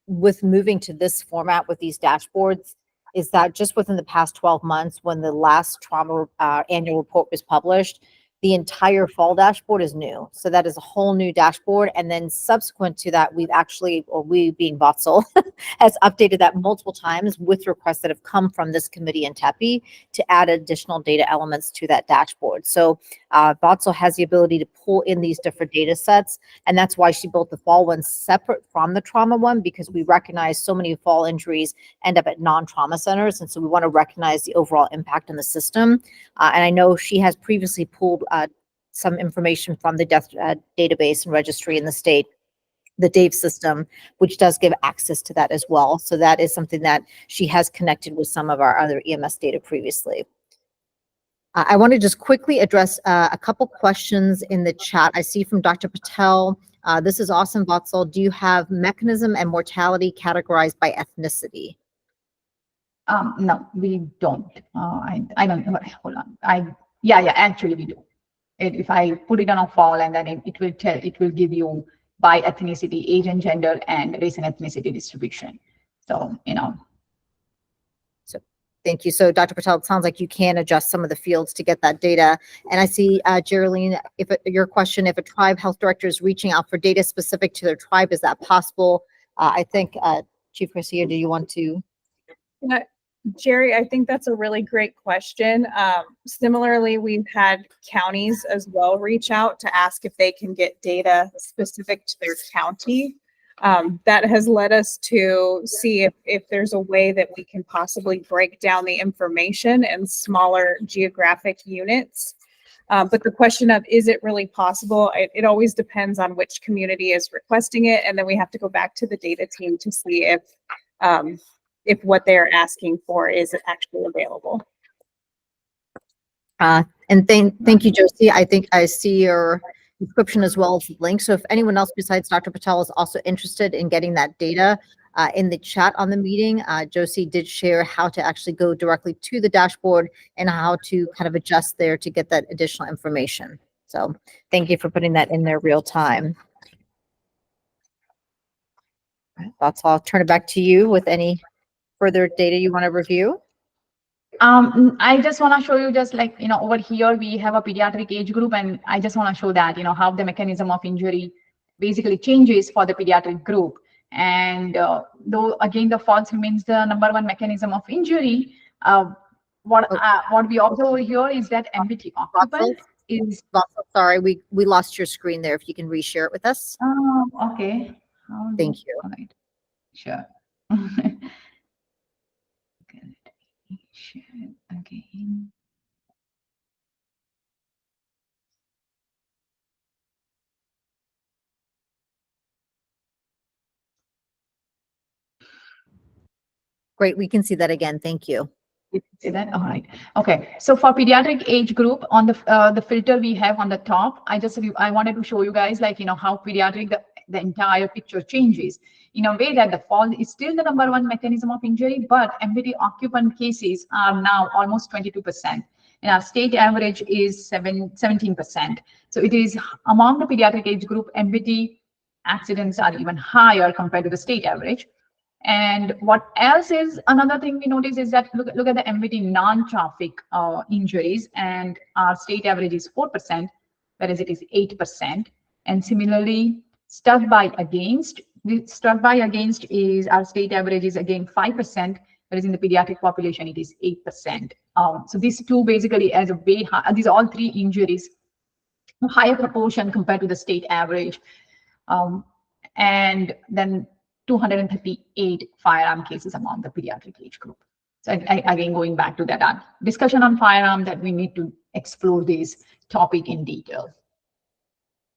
with moving to this format with these dashboards is that just within the past 12 months, when the last trauma annual report was published, the entire fall dashboard is new. So that is a whole new dashboard. And then subsequent to that, we've actually, or we being BOTSL, has updated that multiple times with requests that have come from this committee in TEPI to add additional data elements to that dashboard. So BOTSL has the ability to pull in these different data sets. And that's why she built the fall one separate from the trauma one, because we recognize so many fall injuries end up at non-trauma centers. And so we want to recognize the overall impact on the system. And I know she has previously pulled some information from the death database and registry in the state, the DAVE system, which does give access to that as well. So that is something that she has connected with some of our other EMS data previously. I want to just quickly address a couple questions in the chat. I see from Dr. Patel, this is awesome, BOTSL. Do you have mechanism and mortality categorized by ethnicity? No, we don't. I don't know. Hold on. Yeah, actually we do. If I put it on a fall and then it will give you by ethnicity, age and gender, and race and ethnicity distribution. So, So thank you. So Dr. Patel, it sounds like you can adjust some of the fields to get that data. And I see, Geraldine, your question, if a tribe health director is reaching out for data specific to their tribe, is that possible? I think, Chief Garcia, do you want to? Jerry, I think that's a really great question. Similarly, we've had counties as well reach out to ask if they can get data specific to their county. That has led us to see if there's a way that we can possibly break down the information in smaller geographic units. But the question of, is it really possible? It always depends on which community is requesting it. And then we have to go back to the data team to see if what they're asking for is actually available. And thank you, Josie. I think I see your description as well as the link. So if anyone else besides Dr. Patel is also interested in getting that data in the chat on the meeting, Josie did share how to actually go directly to the dashboard and how to kind of adjust there to get that additional information. So thank you for putting that in there real time. That's all. I'll turn it back to you with any further data you want to review. I just want to show you just like, over here we have a pediatric age group, and I just want to show that, how the mechanism of injury basically changes for the pediatric group. And though again, the falls remains the #1 mechanism of injury, what we observe over here is that MBT occupant is... Sorry, we lost your screen there. If you can reshare it with us. Okay. Thank you. All right. Sure. Share it again. Great, we can see that again. Thank you. You can see that? All right. Okay. So for pediatric age group, on the filter we have on the top, I wanted to show you guys how pediatric the entire picture changes in a way that the fall is still the #1 mechanism of injury, but MBT occupant cases are now almost 22%. And our state average is 17%. So it is among the pediatric age group, MBT accidents are even higher compared to the state average. And what else is another thing we notice is that look at the MBT non-traffic injuries, and our state average is 4%, whereas it is 8%. And similarly, struck by against is our state average is again 5%, whereas in the pediatric population it is 8%. So these two basically as a way, these all three injuries higher proportion compared to the state average. And then 238 firearm cases among the pediatric age group. So again, going back to that discussion on firearm, that we need to explore this topic in detail.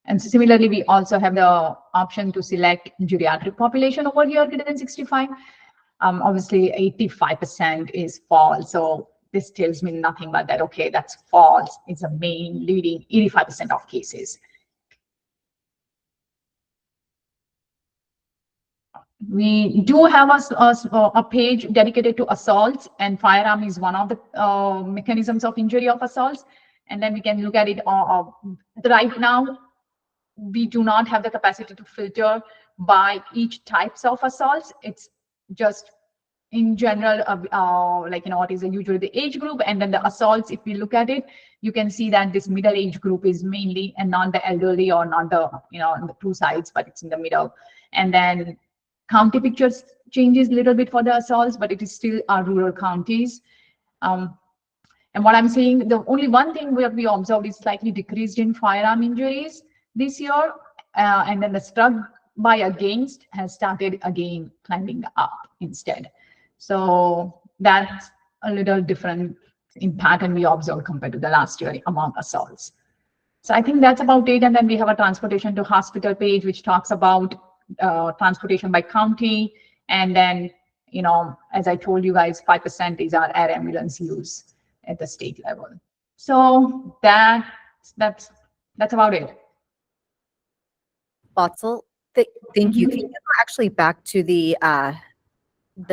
And similarly, we also have the option to select geriatric population over here greater than 65. Obviously, 85% is false. So this tells me nothing but that, okay, that's false. It's a main leading 85% of cases. We do have a page dedicated to assaults, and firearm is one of the mechanisms of injury of assaults. And then we can look at it right now. We do not have the capacity to filter by each types of assaults. It's just in general, what is usually the age group, and then the assaults. If we look at it, you can see that this middle age group is mainly, and not the elderly or not the, on the two sides, but it's in the middle. And then county pictures changes a little bit for the assaults, but it is still our rural counties. And what I'm saying, the only one thing where we observed is slightly decreased in firearm injuries this year, and then the struck by against has started again climbing up instead. So that's a little different in pattern we observed compared to the last year among assaults. So I think that's about it. And then we have a transportation to hospital page, which talks about transportation by county. And then, as I told you guys, 5% is our air ambulance use at the state level. So that's about it. Batsal, thank you. Can you go actually back to the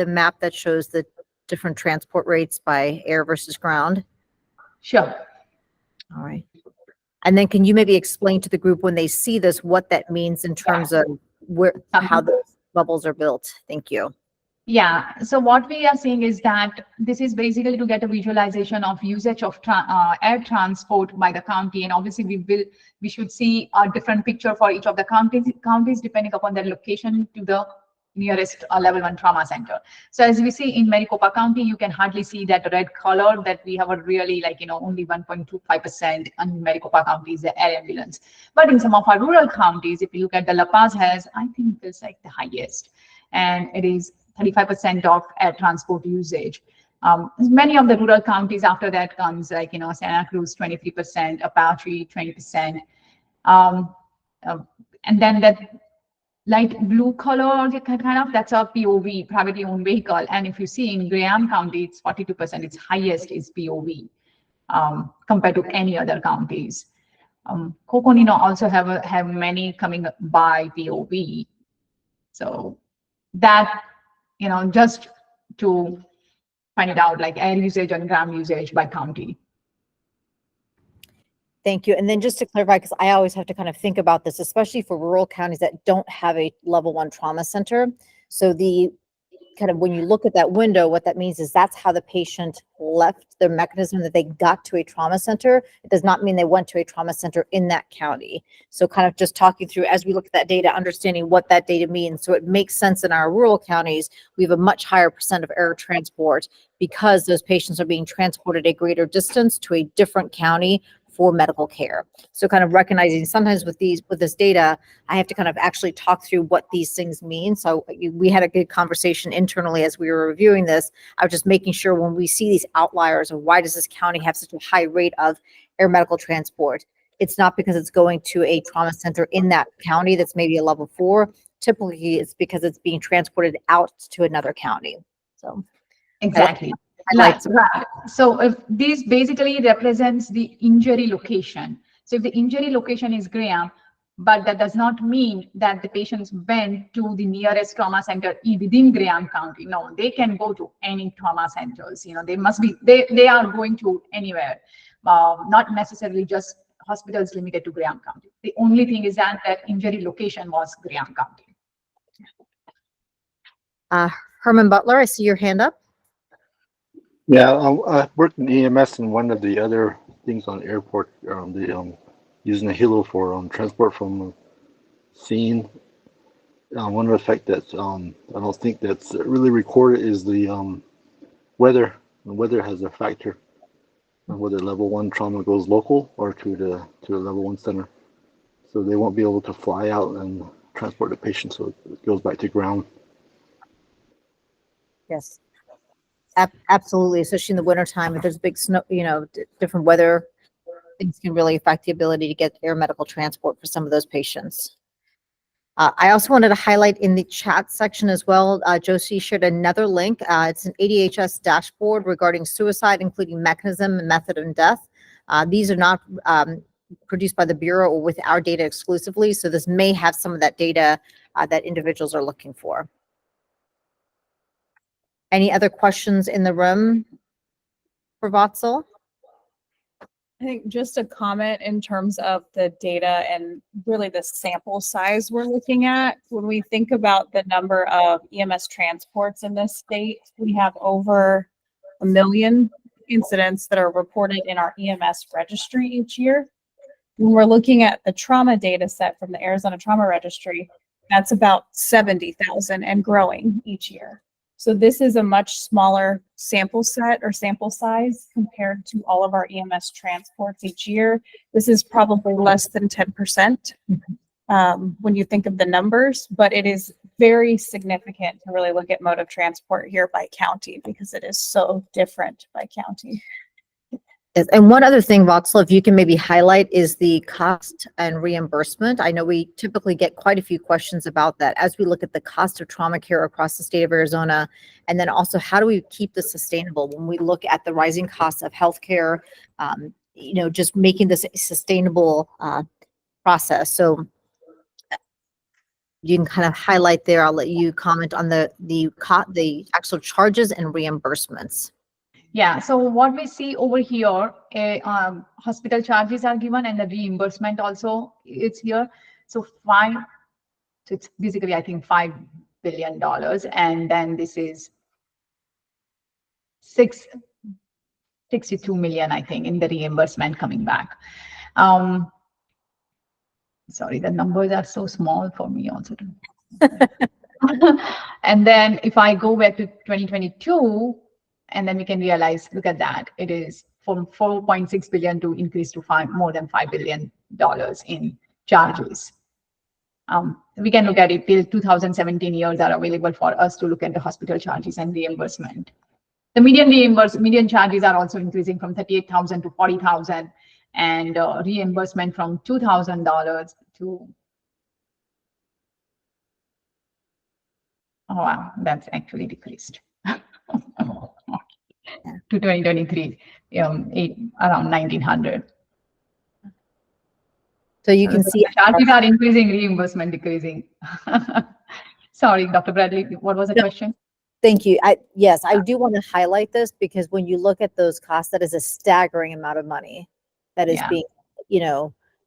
map that shows the different transport rates by air versus ground? Sure. All right. And then can you maybe explain to the group when they see this, what that means in terms of how those bubbles are built? Thank you. Yeah, so what we are seeing is that this is basically to get a visualization of usage of air transport by the county, and obviously we should see a different picture for each of the counties depending upon their location to the nearest level 1 trauma center. So as we see in Maricopa County, you can hardly see that red color, that we have a really only 1.25% in Maricopa County is the air ambulance. But in some of our rural counties, if you look at the La Paz has, I think it's the highest, and it is 35% of air transport usage. Many of the rural counties after that comes Santa Cruz 23%, Apache 20%, and then that light blue color that's a POV, privately owned vehicle. And if you see in Graham County, it's 42%. Its highest is POV compared to any other counties. Coconino also have many coming by POV. So that, just to find it out, like air usage and gram usage by county. Thank you. And then just to clarify, because I always have to kind of think about this, especially for rural counties that don't have a level 1 trauma center. So when you look at that window, what that means is that's how the patient left the mechanism that they got to a trauma center. It does not mean they went to a trauma center in that county. So kind of just talking through, as we look at that data, understanding what that data means. So it makes sense in our rural counties, we have a much higher percent of air transport because those patients are being transported a greater distance to a different county for medical care. So kind of recognizing sometimes with this data, I have to kind of actually talk through what these things mean. So we had a good conversation internally as we were reviewing this. I was just making sure when we see these outliers of why does this county have such a high rate of air medical transport, it's not because it's going to a trauma center in that county that's maybe a level 4. Typically, it's because it's being transported out to another county. So exactly. Right. So if this basically represents the injury location. So if the injury location is Graham, but that does not mean that the patients went to the nearest trauma center within Graham County. No, they can go to any trauma centers. They are going to anywhere, not necessarily just hospitals limited to Graham County. The only thing is that injury location was Graham County. Herman Butler, I see your hand up. Yeah, I worked in EMS, and one of the other things on airport, using a helo for transport from scene. One of the fact that I don't think that's really recorded is the weather. The weather has a factor. whether level 1 trauma goes local or to the level 1 center. So they won't be able to fly out and transport the patient, so it goes back to ground. Yes. Absolutely, especially in the wintertime, if there's big snow, different weather, things can really affect the ability to get air medical transport for some of those patients. I also wanted to highlight in the chat section as well, Josie shared another link. It's an ADHS dashboard regarding suicide, including mechanism and method of death. These are not produced by the Bureau or with our data exclusively, so this may have some of that data that individuals are looking for. Any other questions in the room for Vatsal? I think just a comment in terms of the data and really the sample size we're looking at. When we think about the number of EMS transports in this state, we have over 1 million incidents that are reported in our EMS registry each year. When we're looking at the trauma data set from the Arizona Trauma Registry, that's about 70,000 and growing each year. So this is a much smaller sample set or sample size compared to all of our EMS transports each year. This is probably less than 10% when you think of the numbers, but it is very significant to really look at mode of transport here by county because it is so different by county. Yes, and one other thing, Vatsal, if you can maybe highlight is the cost and reimbursement. I know we typically get quite a few questions about that as we look at the cost of trauma care across the state of Arizona. And then also, how do we keep this sustainable when we look at the rising costs of healthcare, just making this a sustainable process. So you can kind of highlight there. I'll let you comment on the actual charges and reimbursements. Yeah, so what we see over here, hospital charges are given and the reimbursement also is here. So it's basically, I think, $5 billion. And then this is 62 million, I think, in the reimbursement coming back. Sorry, the numbers are so small for me also. And then if I go back to 2022, and then we can realize, look at that. It is from 4.6 billion to increase to more than $5 billion in charges. We can look at it till 2017 years are available for us to look at the hospital charges and reimbursement. The median charges are also increasing from 38,000 to 40,000, and reimbursement from $2,000 to, oh wow, that's actually decreased. To 2023, around 1,900. So you can see charges are increasing, reimbursement decreasing. Sorry, Dr. Bradley, what was the question? Thank you. Yes, I do want to highlight this because when you look at those costs, that is a staggering amount of money that is being,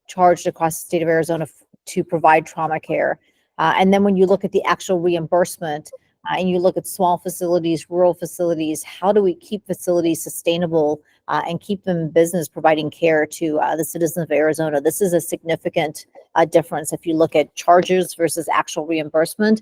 charged across the state of Arizona to provide trauma care. And then when you look at the actual reimbursement, and you look at small facilities, rural facilities, how do we keep facilities sustainable and keep them in business providing care to the citizens of Arizona? This is a significant difference if you look at charges versus actual reimbursement.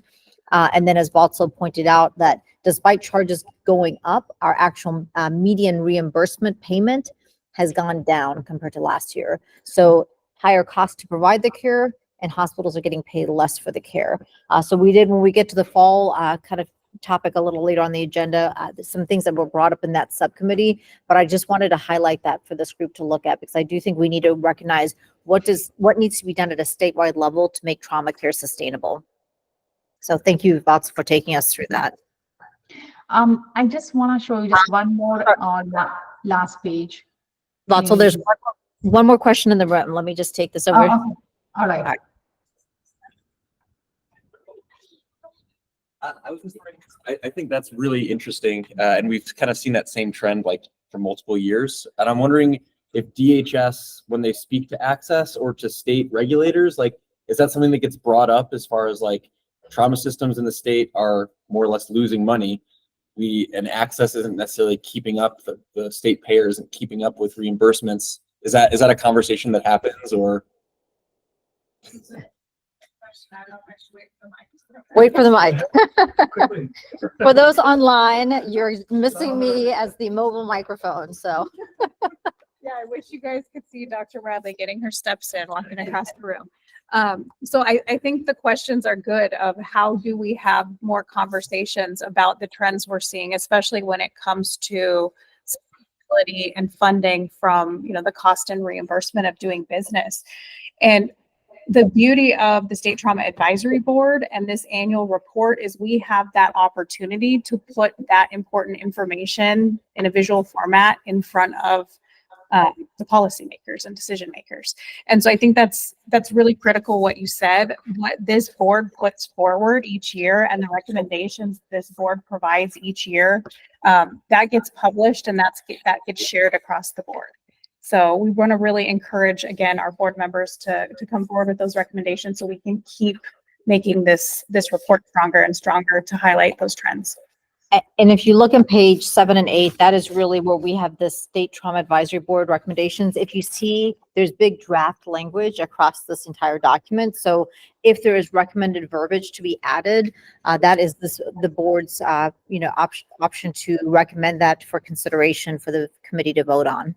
And then as Vatsal pointed out, that despite charges going up, our actual median reimbursement payment has gone down compared to last year. So higher cost to provide the care, and hospitals are getting paid less for the care. So when we get to the fall kind of topic a little later on the agenda, some things that were brought up in that subcommittee, but I just wanted to highlight that for this group to look at because I do think we need to recognize what needs to be done at a statewide level to make trauma care sustainable. So thank you, Vatsal, for taking us through that. I just want to show you just one more on the last page. Vatsal, there's one more question in the room. Let me just take this over. Okay. All right. I was just wondering, I think that's really interesting, and we've kind of seen that same trend like for multiple years. And I'm wondering if DHS, when they speak to access or to state regulators, like, is that something that gets brought up as far as like trauma systems in the state are more or less losing money? And access isn't necessarily keeping up, the state payer isn't keeping up with reimbursements. Is that a conversation that happens, or? Wait for the mic. For those online, you're missing me as the mobile microphone. So Yeah, I wish you guys could see Dr. Bradley getting her steps in, walking across the room. So I think the questions are good of how do we have more conversations about the trends we're seeing, especially when it comes to sustainability and funding from, the cost and reimbursement of doing business. And the beauty of the State Trauma Advisory Board and this annual report is we have that opportunity to put that important information in a visual format in front of the policymakers and decision makers. And so I think that's really critical what you said. What this board puts forward each year and the recommendations this board provides each year, that gets published and that gets shared across the board. So we want to really encourage, again, our board members to come forward with those recommendations so we can keep making this report stronger and stronger to highlight those trends. And if you look on page 7 and 8, that is really where we have the State Trauma Advisory Board recommendations. If you see, there's big draft language across this entire document. So if there is recommended verbiage to be added, that is the board's option to recommend that for consideration for the committee to vote on,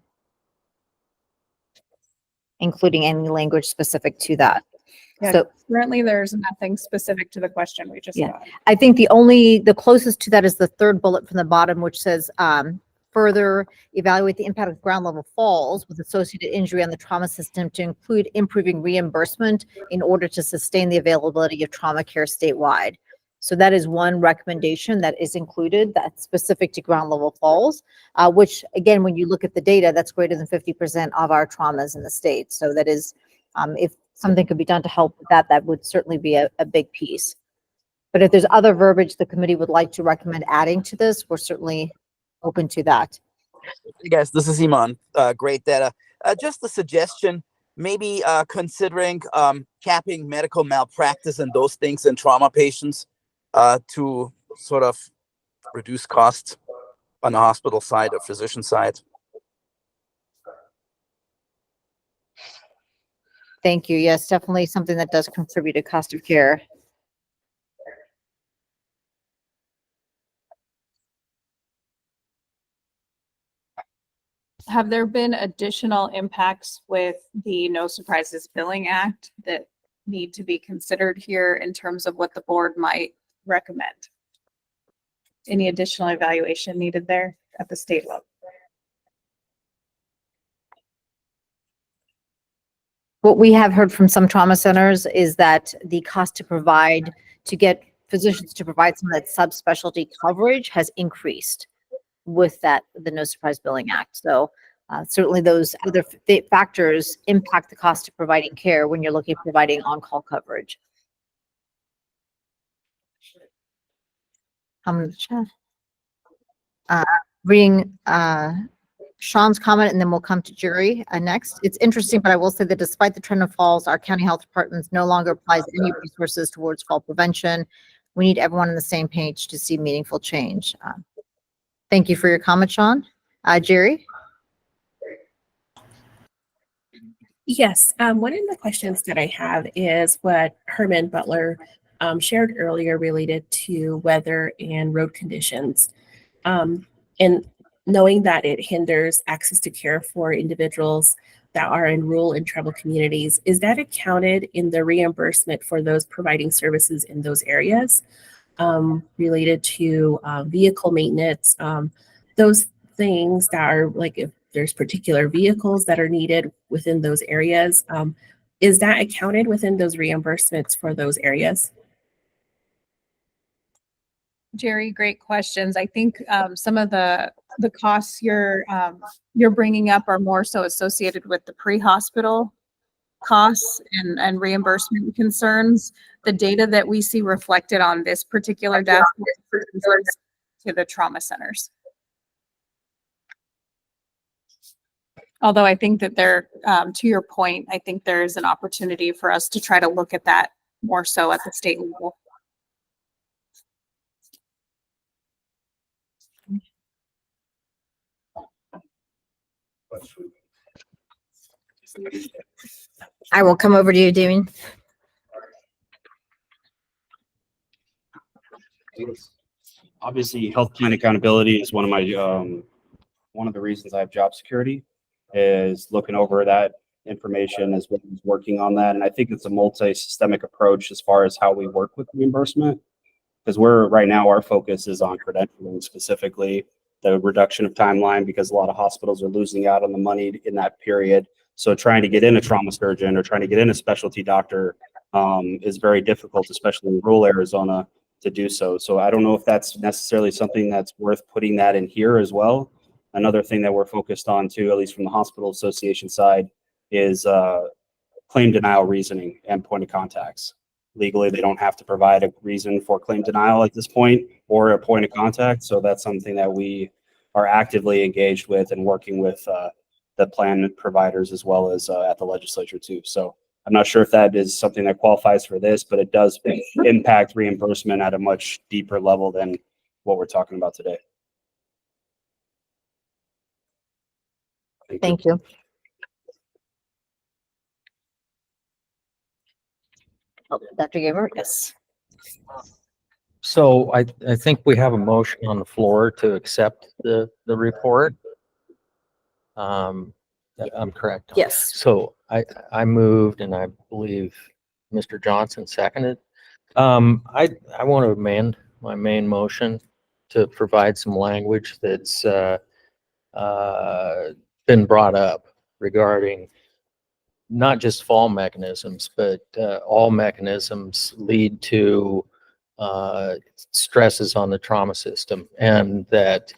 including any language specific to that. Yeah, So currently there's nothing specific to the question we just got. I think the closest to that is the third bullet from the bottom, which says, further evaluate the impact of ground level falls with associated injury on the trauma system to include improving reimbursement in order to sustain the availability of trauma care statewide. So that is one recommendation that is included that's specific to ground level falls, which again, when you look at the data, that's greater than 50% of our traumas in the state. So that is, if something could be done to help with that, that would certainly be a big piece. But if there's other verbiage the committee would like to recommend adding to this, we're certainly open to that. Hey guys, this is Iman. Great data. Just a suggestion, maybe considering capping medical malpractice and those things in trauma patients to sort of reduce costs on the hospital side or physician side. Thank you. Yes, definitely something that does contribute to cost of care. Have there been additional impacts with the No Surprises Billing Act that need to be considered here in terms of what the board might recommend? Any additional evaluation needed there at the state level? What we have heard from some trauma centers is that the cost to get physicians to provide some of that subspecialty coverage has increased with the No Surprise Billing Act. So certainly those other factors impact the cost of providing care when you're looking at providing on-call coverage. Reading Sean's comment, and then we'll come to jury next. It's interesting, but I will say that despite the trend of falls, our county health departments no longer applies any resources towards fall prevention. We need everyone on the same page to see meaningful change. Thank you for your comment, Sean. Jerry? Yes, one of the questions that I have is what Herman Butler shared earlier related to weather and road conditions. And knowing that it hinders access to care for individuals that are in rural and tribal communities, is that accounted in the reimbursement for those providing services in those areas related to vehicle maintenance, those things that are like if there's particular vehicles that are needed within those areas, is that accounted within those reimbursements for those areas? Jerry, great questions. I think some of the costs you're bringing up are more so associated with the pre-hospital costs and reimbursement concerns. The data that we see reflected on this particular dashboard to the trauma centers. Although I think that there, to your point, I think there is an opportunity for us to try to look at that more so at the state level. I will come over to you, Damien. Obviously, health plan accountability is one of the reasons I have job security. is looking over that information as well as working on that. And I think it's a multi-systemic approach as far as how we work with reimbursement. Because right now, our focus is on credentialing, specifically the reduction of timeline, because a lot of hospitals are losing out on the money in that period. So trying to get in a trauma surgeon or trying to get in a specialty doctor is very difficult, especially in rural Arizona, to do so. So I don't know if that's necessarily something that's worth putting that in here as well. Another thing that we're focused on too, at least from the hospital association side, is claim denial reasoning and point of contacts. Legally, they don't have to provide a reason for claim denial at this point or a point of contact. So that's something that we are actively engaged with and working with the plan providers as well as at the legislature too. So I'm not sure if that is something that qualifies for this, but it does impact reimbursement at a much deeper level than what we're talking about today. Thank you. Oh, Dr. Gamer, yes. So I think we have a motion on the floor to accept the report. I'm correct. Yes. So I moved, and I believe Mr. Johnson seconded. I want to amend my main motion to provide some language that's been brought up regarding not just fall mechanisms, but all mechanisms lead to stresses on the trauma system, and that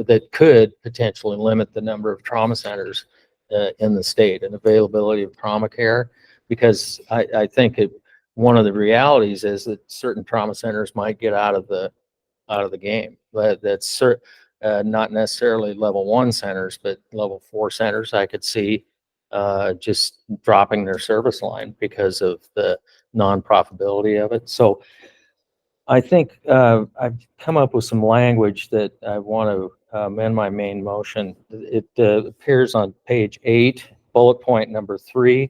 that could potentially limit the number of trauma centers in the state and availability of trauma care. Because I think one of the realities is that certain trauma centers might get out of the game. But that's not necessarily level 1 centers, but level 4 centers I could see just dropping their service line because of the non-profitability of it. So I think I've come up with some language that I want to amend my main motion. It appears on page 8, bullet point number 3.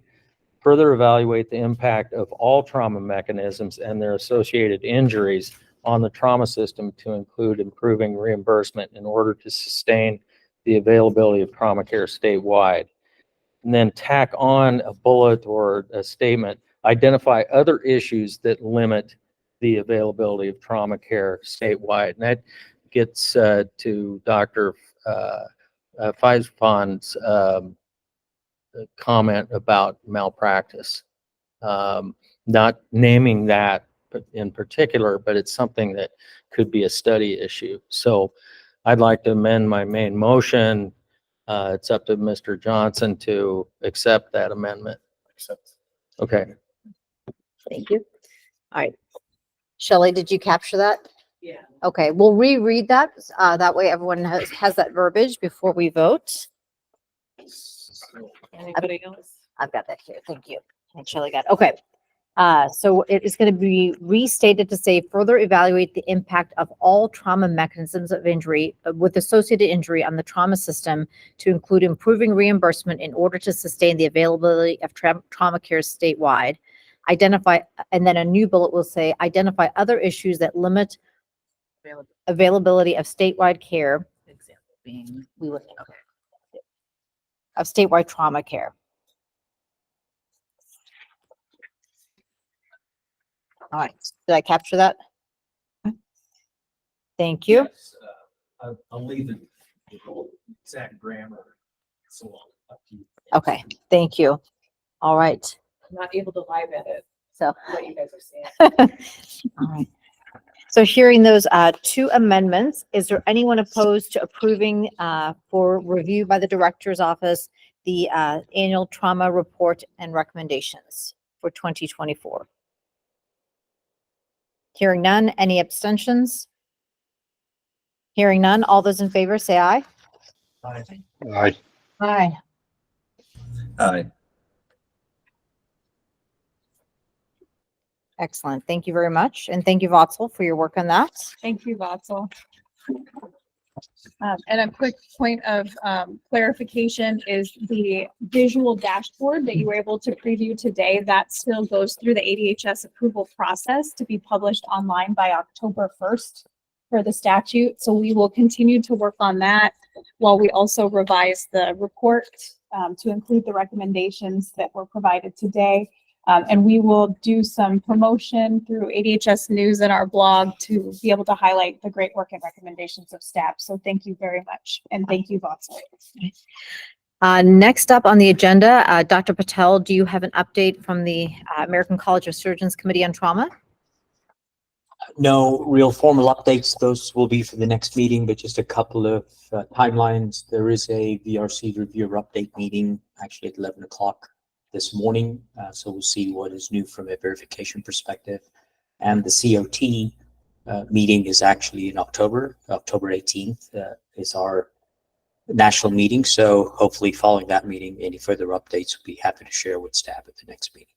Further evaluate the impact of all trauma mechanisms and their associated injuries on the trauma system to include improving reimbursement in order to sustain the availability of trauma care statewide. And then tack on a bullet or a statement, identify other issues that limit the availability of trauma care statewide. And that gets to Dr. Feisbon's comment about malpractice. Not naming that in particular, but it's something that could be a study issue. So I'd like to amend my main motion. It's up to Mr. Johnson to accept that amendment. Okay. Thank you. All right. Shelley, did you capture that? Yeah. Okay, we'll reread that. That way everyone has that verbiage before we vote. Anybody else? I've got that here. Thank you. And Shelley got it. Okay. So it is going to be restated to say further evaluate the impact of all trauma mechanisms of injury with associated injury on the trauma system to include improving reimbursement in order to sustain the availability of trauma care statewide. Identify, and then a new bullet will say identify other issues that limit availability of statewide care. Example being of statewide trauma care. All right, did I capture that? Thank you. Yes, I'll leave the exact grammar. So up to you. Okay, thank you. All right. I'm not able to live edit So, what you guys are saying. all right. So hearing those two amendments, is there anyone opposed to approving for review by the director's office, the annual trauma report and recommendations for 2024? Hearing none, any abstentions? Hearing none, all those in favor say aye. Aye. Aye. Aye. Excellent. Thank you very much. And thank you, Vatsal, for your work on that. Thank you, Vatsal. And a quick point of clarification is the visual dashboard that you were able to preview today, that still goes through the ADHS approval process to be published online by October 1st for the statute. So we will continue to work on that. while we also revise the report to include the recommendations that were provided today. And we will do some promotion through ADHS News and our blog to be able to highlight the great work and recommendations of staff. So thank you very much. And thank you, Vatsal. Next up on the agenda, Dr. Patel, do you have an update from the American College of Surgeons Committee on Trauma? No real formal updates. Those will be for the next meeting, but just a couple of timelines. There is a VRC reviewer update meeting actually at 11 o'clock this morning. So we'll see what is new from a verification perspective. And the COT meeting is actually in October 18th is our national meeting. So hopefully following that meeting, any further updates we'll be happy to share with staff at the next meeting.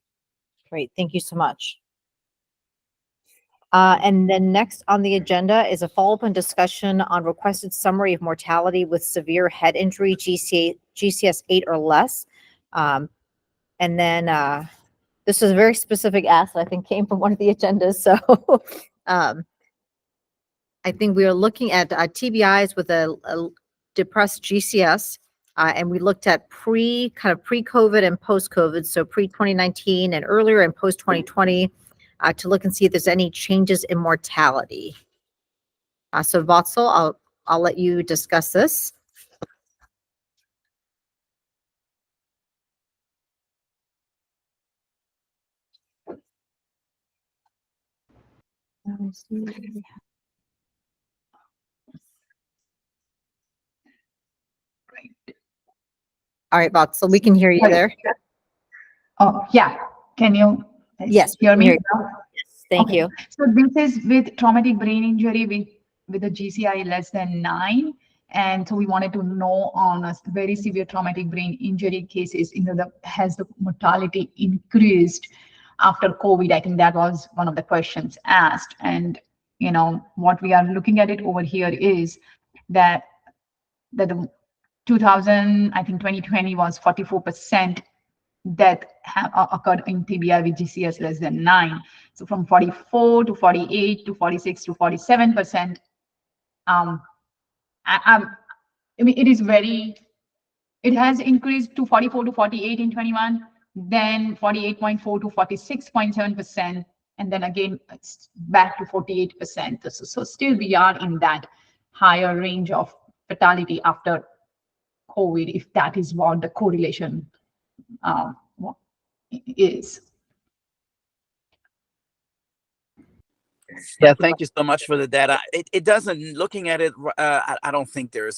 Great, thank you so much. And then next on the agenda is a follow-up and discussion on requested summary of mortality with severe head injury, GCS 8 or less. And then this is a very specific ask that I think came from one of the agendas. So I think we are looking at TBIs with a depressed GCS. And we looked at pre-COVID and post-COVID, so pre-2019 and earlier and post-2020. To look and see if there's any changes in mortality. So Vatsal, I'll let you discuss this. All right, Vatsal, we can hear you there. Oh, yeah. Can you Yes, hear me? Yes, thank Okay. you. So this is with traumatic brain injury with a GCI less than 9. And so we wanted to know on a very severe traumatic brain injury cases, has the mortality increased after COVID? I think that was one of the questions asked. And, what we are looking at it over here is that the 2020 was 44% death occurred in TBI with GCS less than 9. So from 44 to 48 to 46 to 47%. I mean, it has increased to 44 to 48 in 21, then 48.4 to 46.7%, and then again it's back to 48%. So still we are in that higher range of fatality after COVID, if that is what the correlation is. Yeah, thank you so much for the data. It doesn't, looking at it, I don't think there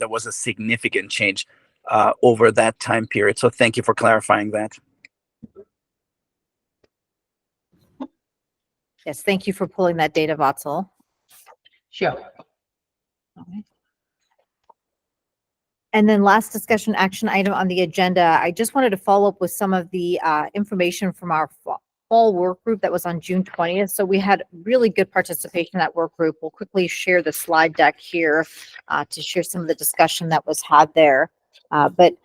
was a significant change over that time period. So thank you for clarifying that. Yes, thank you for pulling that data, Vatsal. Sure. And then last discussion action item on the agenda, I just wanted to follow up with some of the information from our fall work group that was on June 20th. So we had really good participation in that work group. We'll quickly share the slide deck here to share some of the discussion that was had there. But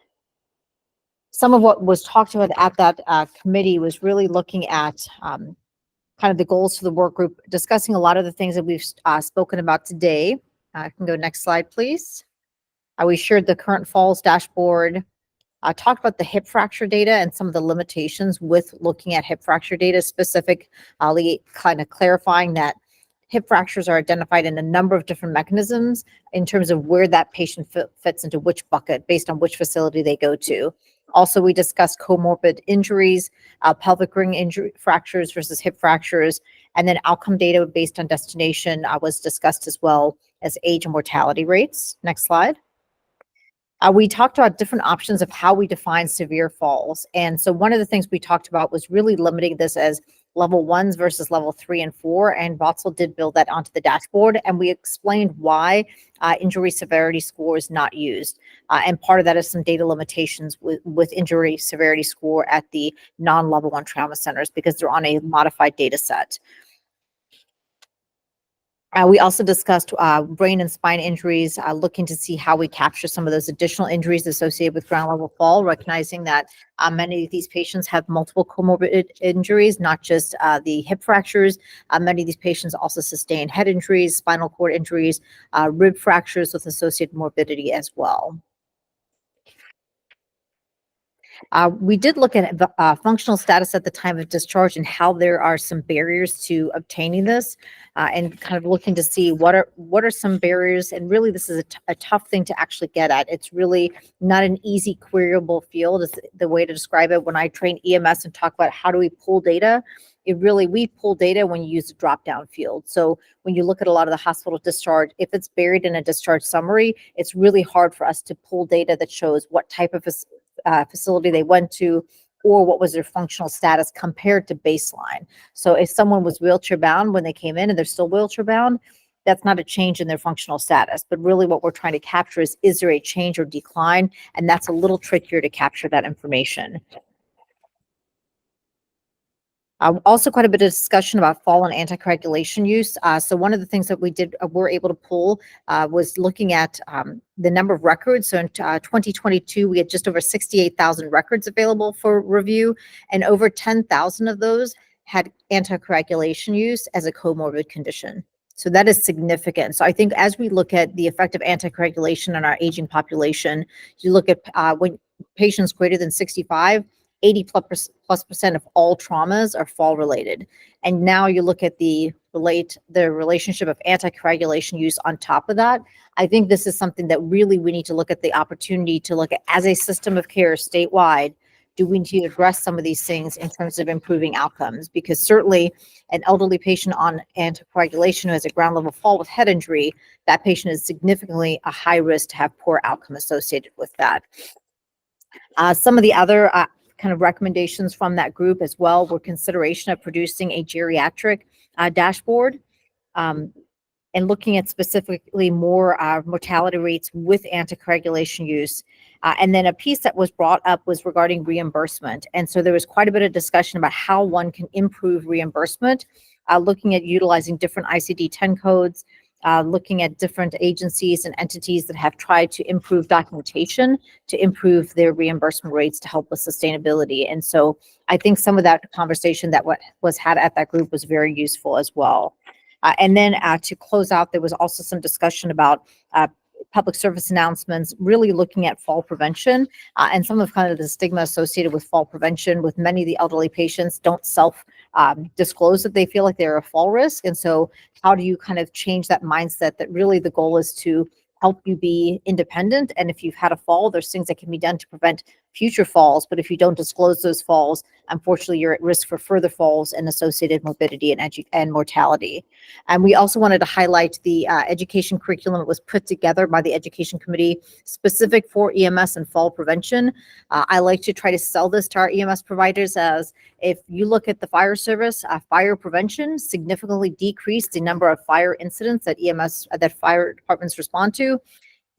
some of what was talked about at that committee was really looking at kind of the goals for the work group, discussing a lot of the things that we've spoken about today. I can go next slide, please. We shared the current falls dashboard, talked about the hip fracture data and some of the limitations with looking at hip fracture data, specifically kind of clarifying that hip fractures are identified in a number of different mechanisms in terms of where that patient fits into which bucket based on which facility they go to. Also, we discussed comorbid injuries, pelvic ring injury fractures versus hip fractures, and then outcome data based on destination was discussed, as well as age and mortality rates. Next slide. We talked about different options of how we define severe falls. And so one of the things we talked about was really limiting this as level 1s versus level 3 and 4. And Vatsal did build that onto the dashboard. And we explained why injury severity score is not used. And part of that is some data limitations with injury severity score at the non-level 1 trauma centers because they're on a modified data set. We also discussed brain and spine injuries, looking to see how we capture some of those additional injuries associated with ground level fall, recognizing that many of these patients have multiple comorbid injuries, not just the hip fractures. Many of these patients also sustain head injuries, spinal cord injuries, rib fractures with associated morbidity as well. We did look at functional status at the time of discharge and how there are some barriers to obtaining this, and kind of looking to see what are some barriers. And really, this is a tough thing to actually get at. It's really not an easy queryable field is the way to describe it. When I train EMS and talk about how do we pull data, we pull data when you use a drop-down field. So when you look at a lot of the hospital discharge, if it's buried in a discharge summary, it's really hard for us to pull data that shows what type of facility they went to, or what was their functional status compared to baseline. So if someone was wheelchair bound when they came in and they're still wheelchair bound, that's not a change in their functional status. But really what we're trying to capture is there a change or decline? And that's a little trickier to capture that information. Also quite a bit of discussion about fall and anticoagulation use. So one of the things that we were able to pull was looking at the number of records. So in 2022, we had just over 68,000 records available for review, and over 10,000 of those had anticoagulation use as a comorbid condition. So that is significant. So I think as we look at the effect of anticoagulation on our aging population, you look at when patients greater than 65, 80+% of all traumas are fall related. And now you look at the relationship of anticoagulation use on top of that. I think this is something that really we need to look at the opportunity to look at as a system of care statewide. Do we need to address some of these things in terms of improving outcomes? Because certainly an elderly patient on anticoagulation who has a ground level fall with head injury, that patient is significantly a high risk to have poor outcome associated with that. Some of the other kind of recommendations from that group as well were consideration of producing a geriatric dashboard, and looking at specifically more mortality rates with anticoagulation use. And then a piece that was brought up was regarding reimbursement. And so there was quite a bit of discussion about how one can improve reimbursement, looking at utilizing different ICD-10 codes, looking at different agencies and entities that have tried to improve documentation to improve their reimbursement rates to help with sustainability. And so I think some of that conversation that was had at that group was very useful as well. And then to close out, there was also some discussion about public service announcements, really looking at fall prevention and some of kind of the stigma associated with fall prevention. With many of the elderly patients don't disclose that they feel like they're a fall risk. And so how do you kind of change that mindset that really the goal is to help you be independent? And if you've had a fall, there's things that can be done to prevent future falls. But if you don't disclose those falls, unfortunately, you're at risk for further falls and associated morbidity and mortality. And we also wanted to highlight the education curriculum that was put together by the education committee specific for EMS and fall prevention. I like to try to sell this to our EMS providers as if you look at the fire service, fire prevention significantly decreased the number of fire incidents that fire departments respond to.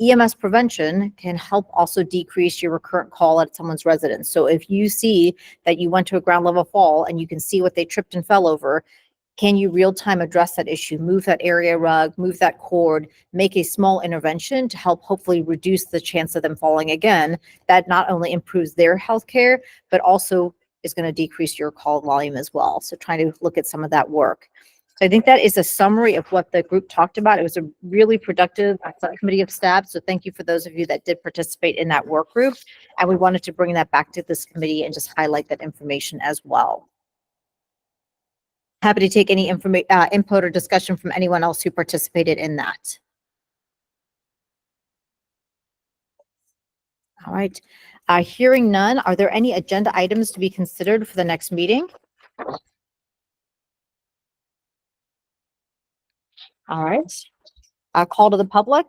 EMS prevention can help also decrease your recurrent call at someone's residence. So if you see that you went to a ground level fall and you can see what they tripped and fell over, can you real time address that issue, move that area rug, move that cord, make a small intervention to help hopefully reduce the chance of them falling again? That not only improves their health care, but also is going to decrease your call volume as well. So trying to look at some of that work. So I think that is a summary of what the group talked about. It was a really productive subcommittee of staff. So thank you for those of you that did participate in that work group. And we wanted to bring that back to this committee and just highlight that information as well. Happy to take any input or discussion from anyone else who participated in that. All right. Hearing none, are there any agenda items to be considered for the next meeting? All right. Call to the public.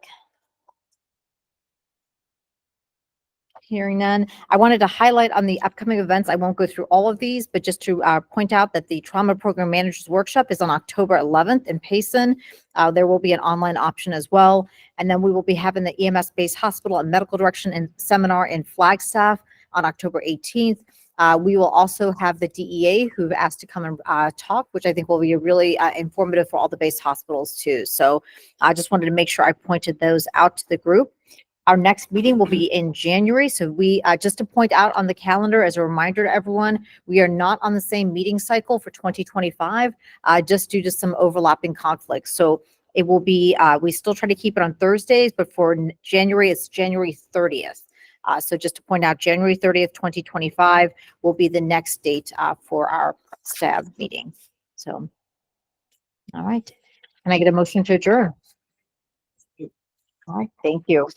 Hearing none. I wanted to highlight on the upcoming events. I won't go through all of these, but just to point out that the Trauma Program Managers Workshop is on October 11th in Payson. There will be an online option as well. And then we will be having the EMS-based hospital and medical direction and seminar in Flagstaff on October 18th. We will also have the DEA who've asked to come and talk, which I think will be really informative for all the base hospitals too. So I just wanted to make sure I pointed those out to the group. Our next meeting will be in January. So we, just to point out on the calendar as a reminder to everyone, we are not on the same meeting cycle for 2025, just due to some overlapping conflicts. So it will be, we still try to keep it on Thursdays, but for January, it's January 30th. So just to point out, January 30th, 2025 will be the next date for our STAB meeting. So, all right. Can I get a motion to adjourn? All right, thank you.